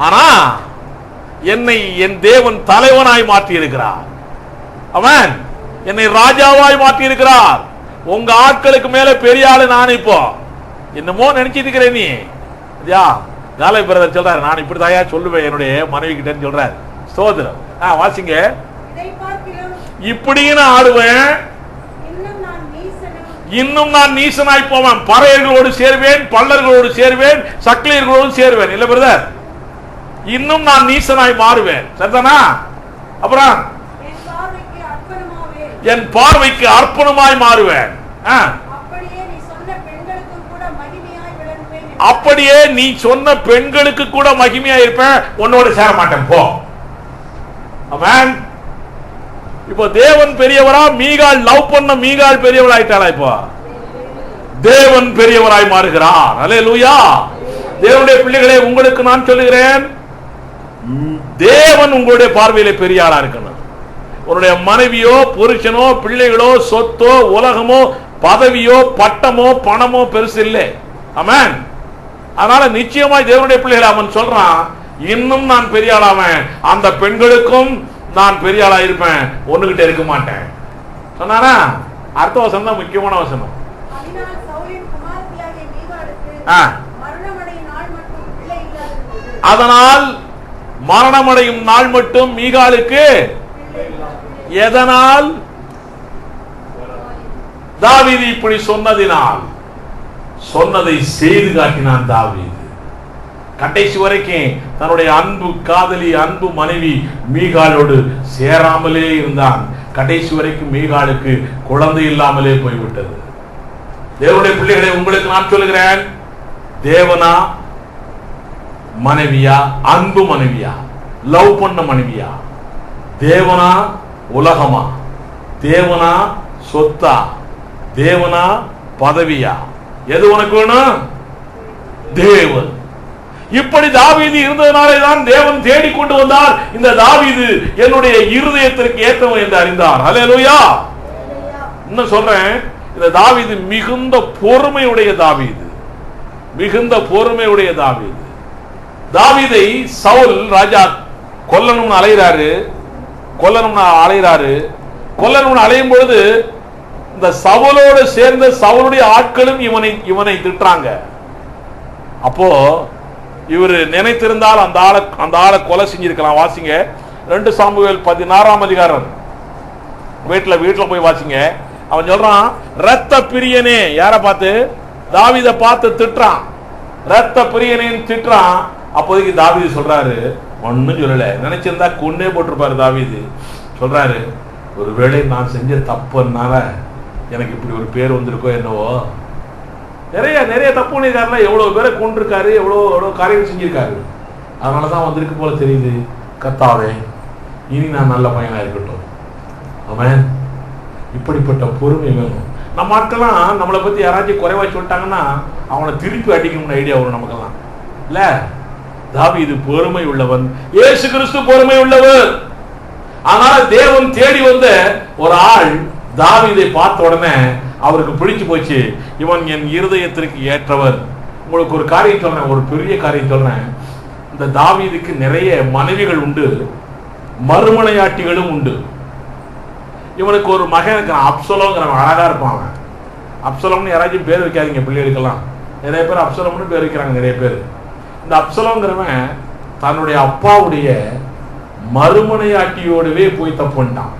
ஆனா என்னை என் தேவன் தலைவனாய் மாற்றி இருக்கிறார். அவன் என்னை ராஜாவாய் மாற்றி இருக்கிறார். உங்க ஆட்களுக்கு மேல பெரிய ஆளு நான். இப்போ என்னமோ நினைச்சிட்டு இருக்கிறேன் நீ. காலை பிரதர் சொல்றாரு, நான் இப்படி தாயா சொல்லுவேன் என்னுடைய மனைவி கிட்டன்னு சொல்றாரு. ஸ்தோத்திரம். வாசிங்க. இப்படின்னு ஆடுவேன், இன்னும் நான் நீசனாய் போவேன், பறையர்களோடு சேர்வேன், பல்லர்களோடு சேர்வேன், சக்கிலியர்களோடு சேர்வேன். இல்ல பிரதர், இன்னும் நான் நீசனாய் மாறுவேன். சரிதானா? அப்புறம் என் பார்வைக்கு அர்ப்பணமாய் மாறுவேன். அப்படியே நீ சொன்ன பெண்களுக்கு கூட மகிமையா இருப்பேன், உன்னோட சேர மாட்டேன் போ. ஆமென். இப்போ தேவன் பெரியவரா, மீகால் லவ் பண்ண மீகால் பெரியவராயிட்டாளா? இப்போ தேவன் பெரியவராய் மாறுகிறார். அல்லேலூயா. தேவனுடைய பிள்ளைகளே, உங்களுக்கு நான் சொல்லுகிறேன், தேவன் உங்களுடைய பார்வையிலே பெரிய ஆளா இருக்கணும். உன்னுடைய மனைவியோ புருஷனோ பிள்ளைகளோ சொத்தோ உலகமோ பதவியோ பட்டமோ பணமோ பெருசு இல்லை. ஆமென். அதனால நிச்சயமாய் தேவனுடைய பிள்ளைகளை அவன் சொல்றான், இன்னும் நான் பெரிய ஆளாவேன், அந்த பெண்களுக்கும் நான் பெரிய ஆளா இருப்பேன், ஒண்ணுகிட்ட இருக்க மாட்டேன் சொன்னானா? அடுத்த வசனம் தான் முக்கியமான வசனம். அதனால் மரணமடையும் நாள் மட்டும் மீகாலுக்கு. எதனால்? தாவீது இப்படி சொன்னதினால். சொன்னதை செய்து காட்டினான் தாவீது. கடைசி வரைக்கும் தன்னுடைய அன்பு காதலி, அன்பு மனைவி மீகாலோடு சேராமலே இருந்தான். கடைசி வரைக்கும் மீகாலுக்கு குழந்தை இல்லாமலே போய்விட்டது. தேவனுடைய பிள்ளைகளை, உங்களுக்கு நான் சொல்லுகிறேன், தேவனா மனைவியா, அன்பு மனைவியா, லவ் பண்ண மனைவியா, தேவனா உலகமா, தேவனா சொத்தா, தேவனா பதவியா, எது உனக்கு வேணும்? தேவன். இப்படி தாவீது இருந்ததனாலே தான் தேவன் தேடிக்கொண்டு வந்தார். இந்த தாவீது என்னுடைய இருதயத்திற்கு ஏற்றவன் என்று அறிந்தார். அல்லேலூயா. இன்னும் சொல்றேன், இந்த தாவீது மிகுந்த பொறுமையுடைய தாவீது, மிகுந்த பொறுமையுடைய தாவீது. தாவீதை சவுல் ராஜா கொல்லணும்னு அலைகிறாரு. கொல்லணும்னு அலையும் பொழுது இந்த சவுலோடு சேர்ந்த சவுலுடைய ஆட்களும் இவனை திட்டுறாங்க. அப்போ இவர் நினைத்திருந்தால் அந்த ஆளை கொலை செஞ்சிருக்கலாம். வாசிங்க 2 சாமுவேல் 16ஆம் அதிகாரம். வீட்டுல போய் வாசிங்க. அவன் சொல்றான், ரத்த பிரியனே. யாரை பார்த்து? தாவீதை பார்த்து திட்டுறான். ரத்த பிரியனேன்னு திட்டுறான். அப்போதைக்கு தாவீது சொல்றாரு, ஒன்னும் சொல்லல, நினைச்சிருந்தா கொன்னே போட்டிருப்பாரு. தாவீது சொல்றாரு, ஒருவேளை நான் செஞ்ச தப்புனால எனக்கு இப்படி ஒரு பேர் வந்திருக்கோ என்னவோ. நிறைய தப்பு பண்ணிருக்காருல, எவ்வளவு பேரை கொண்டிருக்காரு, எவ்வளவு காரியங்கள் செஞ்சிருக்காரு. அதனாலதான் வந்திருக்கு போல தெரியுது. கர்த்தாவே, இனி நான் நல்ல பையனா இருக்கட்டும். ஆமென். இப்படிப்பட்ட பொறுமை வேணும். நம்ம ஆட்கள்லாம் நம்மளை பத்தி யாராச்சும் குறைவா சொல்லிட்டாங்கன்னா அவனை திருப்பி அடிக்கணும்னு ஐடியா வரும் நமக்கெல்லாம் இல்ல. தாவீது பொறுமை உள்ளவன், இயேசு கிறிஸ்து பொறுமை உள்ளவர். அதனால தேவன் தேடி வந்த ஒரு ஆள் தாவீதை பார்த்த உடனே அவருக்கு பிடிச்சு போச்சு. இவன் என் இருதயத்திற்கு ஏற்றவர். உங்களுக்கு ஒரு காரியம் சொல்றேன், ஒரு பெரிய காரியம் சொல்றேன். இந்த தாவீதுக்கு நிறைய மனைவிகள் உண்டு, மறுமனையாட்டிகளும் உண்டு. இவனுக்கு ஒரு மகன் இருக்கிறான், அப்சலோங்கிறவன். அழகா இருப்பான். அப்சலோம்னு யாராச்சும் பேர் வைக்காதீங்க பிள்ளைகளுக்கெல்லாம். நிறைய பேர் அப்சலோம்னு பேர் வைக்கிறாங்க நிறைய பேர். இந்த அப்சலோங்கிறவன் தன்னுடைய அப்பாவுடைய மறுமனையாட்டியோடவே போய் தப்பு பண்ணிட்டான்.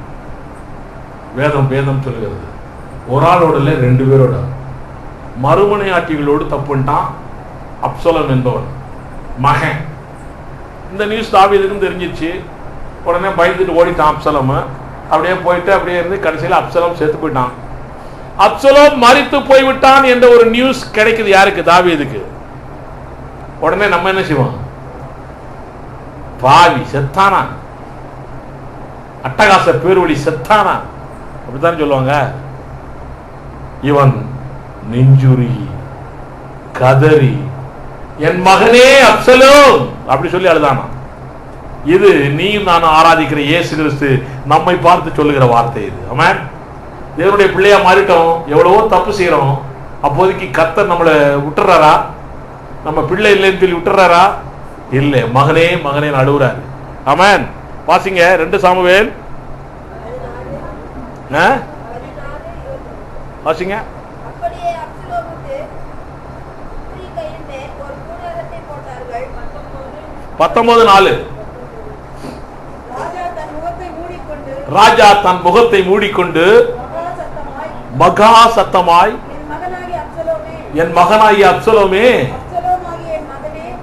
வேதம் சொல்லுகிறது. ஒரு ஆளோட இல்ல, 2 பேரோட மறுமனையாட்டிகளோடு தப்பு பண்ணிட்டான் அப்சலோம் என்பவன் மகன். இந்த நியூஸ் தாவீதுக்கும் தெரிஞ்சிச்சு. உடனே பயந்துட்டு ஓடிட்டான் அப்சலோம். அப்படியே போயிட்டு அப்படியே இருந்து கடைசியில் அப்சலோம் செத்து போயிட்டான். அப்சலோம் மரித்து போய்விட்டான் என்ற ஒரு நியூஸ் கிடைக்குது. யாருக்கு? தாவீதுக்கு. உடனே நம்ம என்ன செய்வோம்? பாவி செத்தானா, அட்டகாச பேர்வழி செத்தானா, அப்படித்தான் சொல்லுவாங்க. இவன் நெஞ்சுருகி கதறி, என் மகனே அப்சலோம் அப்படி சொல்லி அழுதானா. இது நீயும் நான் ஆராதிக்கிற இயேசு கிறிஸ்து நம்மை பார்த்து சொல்லுகிற வார்த்தை இது. ஆமென். தேவனுடைய பிள்ளையா மாறிட்டோம், எவ்வளவோ தப்பு செய்யறோம். அப்போதைக்கு கர்த்தர் நம்மளை விட்டுறாரா? நம்ம பிள்ளை இல்லைன்னு சொல்லி விட்டுறாரா? இல்லை. மகனே மகனே அழுகுறாரு. ஆமென். வாசிங்க 2 சாமுவேல். வாசிங்க. 19:4. ராஜா தன் முகத்தை மூடிக்கொண்டு மகா சத்தமாய், என் மகனாகிய அப்சலோமே,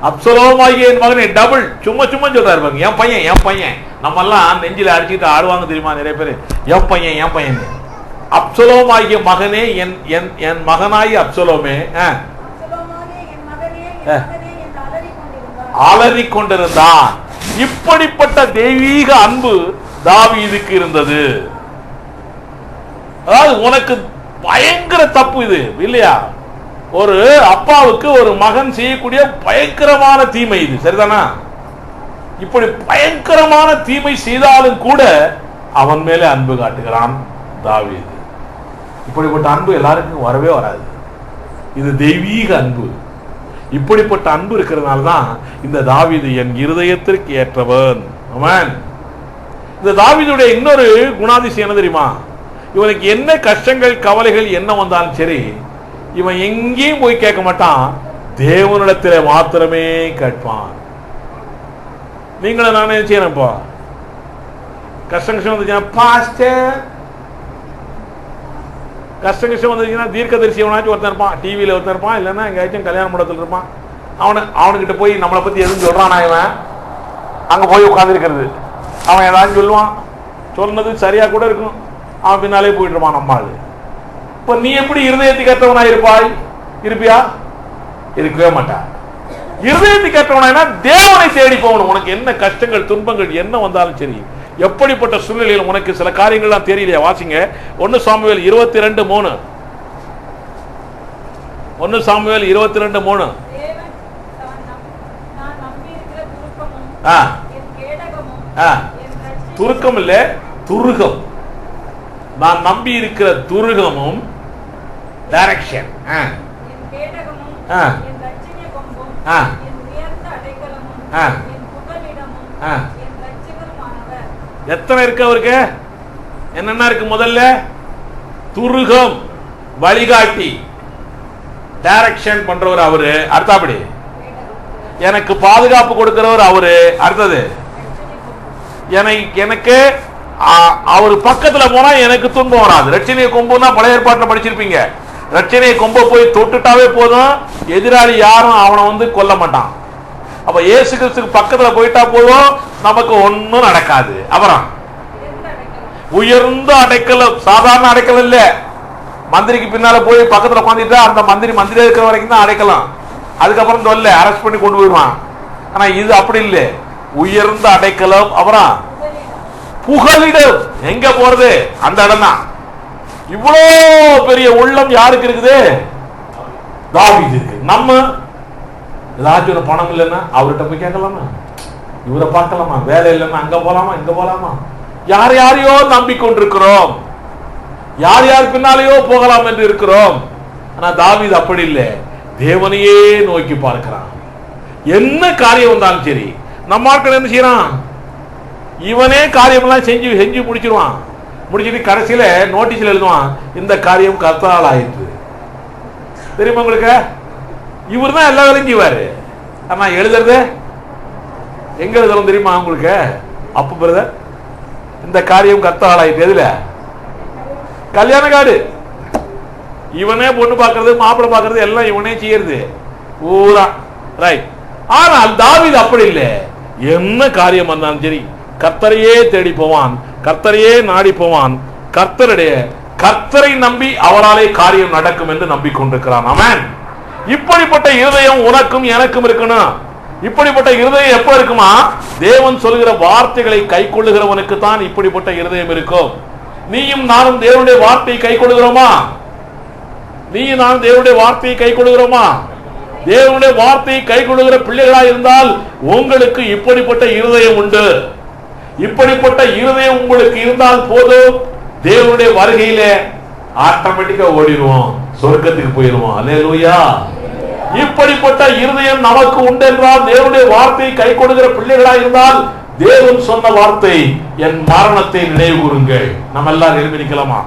அப்சலோமாகிய என் மகனே. டபுள் சும்மா சொல்றாரு பாருங்க. என் பையன். நம்ம எல்லாம் நெஞ்சில அடிச்சுட்டு ஆடுவாங்க தெரியுமா நிறைய பேர். என் பையன் அப்சலோமாகிய மகனே, என் மகனாகிய அப்சலோமே அலறிக் கொண்டிருந்தான். இப்படிப்பட்ட தெய்வீக அன்பு தாவீதுக்கு இருந்தது. அதாவது உனக்கு பயங்கர தப்பு இது இல்லையா? ஒரு அப்பாவுக்கு ஒரு மகன் செய்யக்கூடிய பயங்கரமான தீமை இது, சரிதானா? இப்படி பயங்கரமான தீமை செய்தாலும் கூட அவன் மேலே அன்பு காட்டுகிறான் தாவீது. இப்படிப்பட்ட அன்பு எல்லாருக்கும் வரவே வராது. இது தெய்வீக அன்பு. இப்படிப்பட்ட அன்பு இருக்கிறதுனால தான் இந்த தாவீது என் இருதயத்திற்கு ஏற்றவன். ஆமென். இந்த தாவீதுடைய இன்னொரு குணாதிசயம் என்ன தெரியுமா? இவனுக்கு என்ன கஷ்டங்கள் கவலைகள் என்ன வந்தாலும் சரி, இவன் எங்கேயும் போய் கேட்க மாட்டான், தேவனிடத்திலே மாத்திரமே கேட்பான். நீங்களும் நானே செய்யறப்பா கஷ்டம் வந்துச்சுன்னா பாஸ்டர், கஷ்டம் வந்துச்சுன்னா தீர்க்கதரிசி எவனாச்சும் ஒருத்தன் இருப்பான், டிவியில் ஒருத்தன் இருப்பான், இல்லைன்னா எங்கேயாச்சும் கல்யாண மண்டபத்தில் இருப்பான். அவனுக்கிட்ட போய் நம்மளை பற்றி எதுவும் சொல்றானா இவன் அங்கே போய் உட்காந்துருக்கிறது. அவன் ஏதாச்சும் சொல்லுவான், சொன்னது சரியா கூட இருக்கும், அவன் பின்னாலே போயிட்டு இருப்பான் நம்மால். இப்ப நீ எப்படி இருதயத்துக்கு ஏற்றவனா இருப்பியா? இருக்கவே மாட்டான். இருதயத்துக்கு ஏற்றவனா தேவனை தேடி போகணும். உனக்கு என்ன கஷ்டங்கள் துன்பங்கள் என்ன வந்தாலும் சரி, எப்படிப்பட்ட சூழ்நிலையில் உனக்கு சில காரியங்கள்லாம் தெரியலையா? வாசிங்க 1 சாமுவேல் 22:3. 1 சாமுவேல் 22:3. துருக்கம் இல்ல, துருகம். நான் நம்பி இருக்கிற துருகமும் டைரக்ஷன். எத்தனை இருக்கு அவருக்கு? என்னென்ன இருக்கு? முதல்ல துருகம், வழிகாட்டி, டைரக்ஷன் பண்றவர் அவரு. அடுத்தபடி எனக்கு பாதுகாப்பு கொடுக்கிறவர் அவரு. அடுத்தது எனக்கு அவர் பக்கத்துல போனா எனக்கு துன்பம் வராது. ரட்சணிய கொம்புனா பழைய ஏற்பாட்டில் படிச்சிருப்பீங்க. ரட்சணிய கொம்பை போய் தொட்டுட்டாவே போதும், எதிராளி யாரும் அவனை கொல்ல மாட்டான். அப்ப இயேசு கிறிஸ்துக்கு பக்கத்துல போயிட்டா போதும், நமக்கு ஒன்னும் நடக்காது. அப்புறம் உயர்ந்த அடைக்கலம், சாதாரண அடைக்கலம் இல்ல. மந்திரிக்கு பின்னால போய் பக்கத்துல உட்காந்துட்டா அந்த மந்திரி இருக்கிற வரைக்கும் தான் அடைக்கலாம். அதுக்கப்புறம் சொல்ல அரெஸ்ட் பண்ணி கொண்டு போயிடுவான். ஆனா இது அப்படி இல்லை, உயர்ந்த அடைக்கலம். அப்புறம் புகலிடம், எங்க போறது அந்த இடம் தான். இவ்வளோ பெரிய உள்ளம் யாருக்கு இருக்குது? தாவீது இருக்கு. நம்ம ஏதாச்சும் ஒரு பணம் இல்லைன்னா அவர்கிட்ட போய் கேட்கலாமா? இவரை பார்க்கலாமா? வேலை இல்லைன்னா அங்க போலாமா இங்க போலாமா? யாரையோ நம்பிக்கொண்டிருக்கிறோம், யார் பின்னாலேயோ போகலாம் என்று இருக்கிறோம். ஆனா தாவீது அப்படி இல்லை, தேவனையே நோக்கி பார்க்கிறான். என்ன காரியம் வந்தாலும் சரி, நம்ம ஆட்கள் என்ன செய்யறான்? இவனே காரியமெல்லாம் செஞ்சு முடிச்சிருவான். முடிச்சிட்டு கடைசியில நோட்டீஸ்ல எழுதுவான், இந்த காரியம் கர்த்தரால் ஆயிற்று. தெரியுமா உங்களுக்கு? இவர் தான் எல்லா வேலையும் செய்வாரு. ஆனா எழுதுறது எங்க எழுதுறோம் தெரியுமா உங்களுக்கு? அப்ப பிரதர், இந்த காரியம் கர்த்தரால் ஆயிற்று. எதுல? கல்யாண கார்டு. இவனே பொண்ணு பார்க்கறது, மாப்பிள்ளை பார்க்கறது எல்லாம் இவனே செய்யறது பூரா. ரைட். ஆனால் தாவீது அப்படி இல்லை. என்ன காரியம் வந்தாலும் சரி கர்த்தரையே தேடி போவான், கர்த்தரையே நாடி போவான், கர்த்தரை நம்பி அவராலே காரியம் நடக்கும் என்று நம்பிக்கொண்டிருக்கிறான். ஆமென். இப்படிப்பட்ட இருதயம் உனக்கும் எனக்கும் இருக்கணும். இப்படிப்பட்ட இருதயம் எப்ப இருக்குமா? தேவன் சொல்கிற வார்த்தைகளை கை கொள்ளுகிறவனுக்கு தான் இப்படிப்பட்ட இருதயம் இருக்கும். நீயும் நானும் தேவனுடைய வார்த்தையை கை கொள்ளுகிறோமா? நீயும் நானும் தேவனுடைய வார்த்தையை கை கொள்ளுகிறோமா? தேவனுடைய வார்த்தையை கை கொள்ளுகிற பிள்ளைகளாக இருந்தால் உங்களுக்கு இப்படிப்பட்ட இருதயம் உண்டு. இப்படிப்பட்ட இருதயம் உங்களுக்கு இருந்தால் போதும், தேவனுடைய வருகையில ஆட்டோமேட்டிக்கா ஓடிடுவோம், சொர்க்கத்துக்கு போயிடுவோம். அல்லேலூயா. இப்படிப்பட்ட இருதயம் நமக்கு உண்டு என்றால், தேவனுடைய வார்த்தையை கை கொடுக்கிற பிள்ளைகளாக இருந்தால், தேவன் சொன்ன வார்த்தை, என் மரணத்தை நினைவு கூறுங்கள். நம்ம எல்லாரும் எழுப்பி நிக்கலாமா?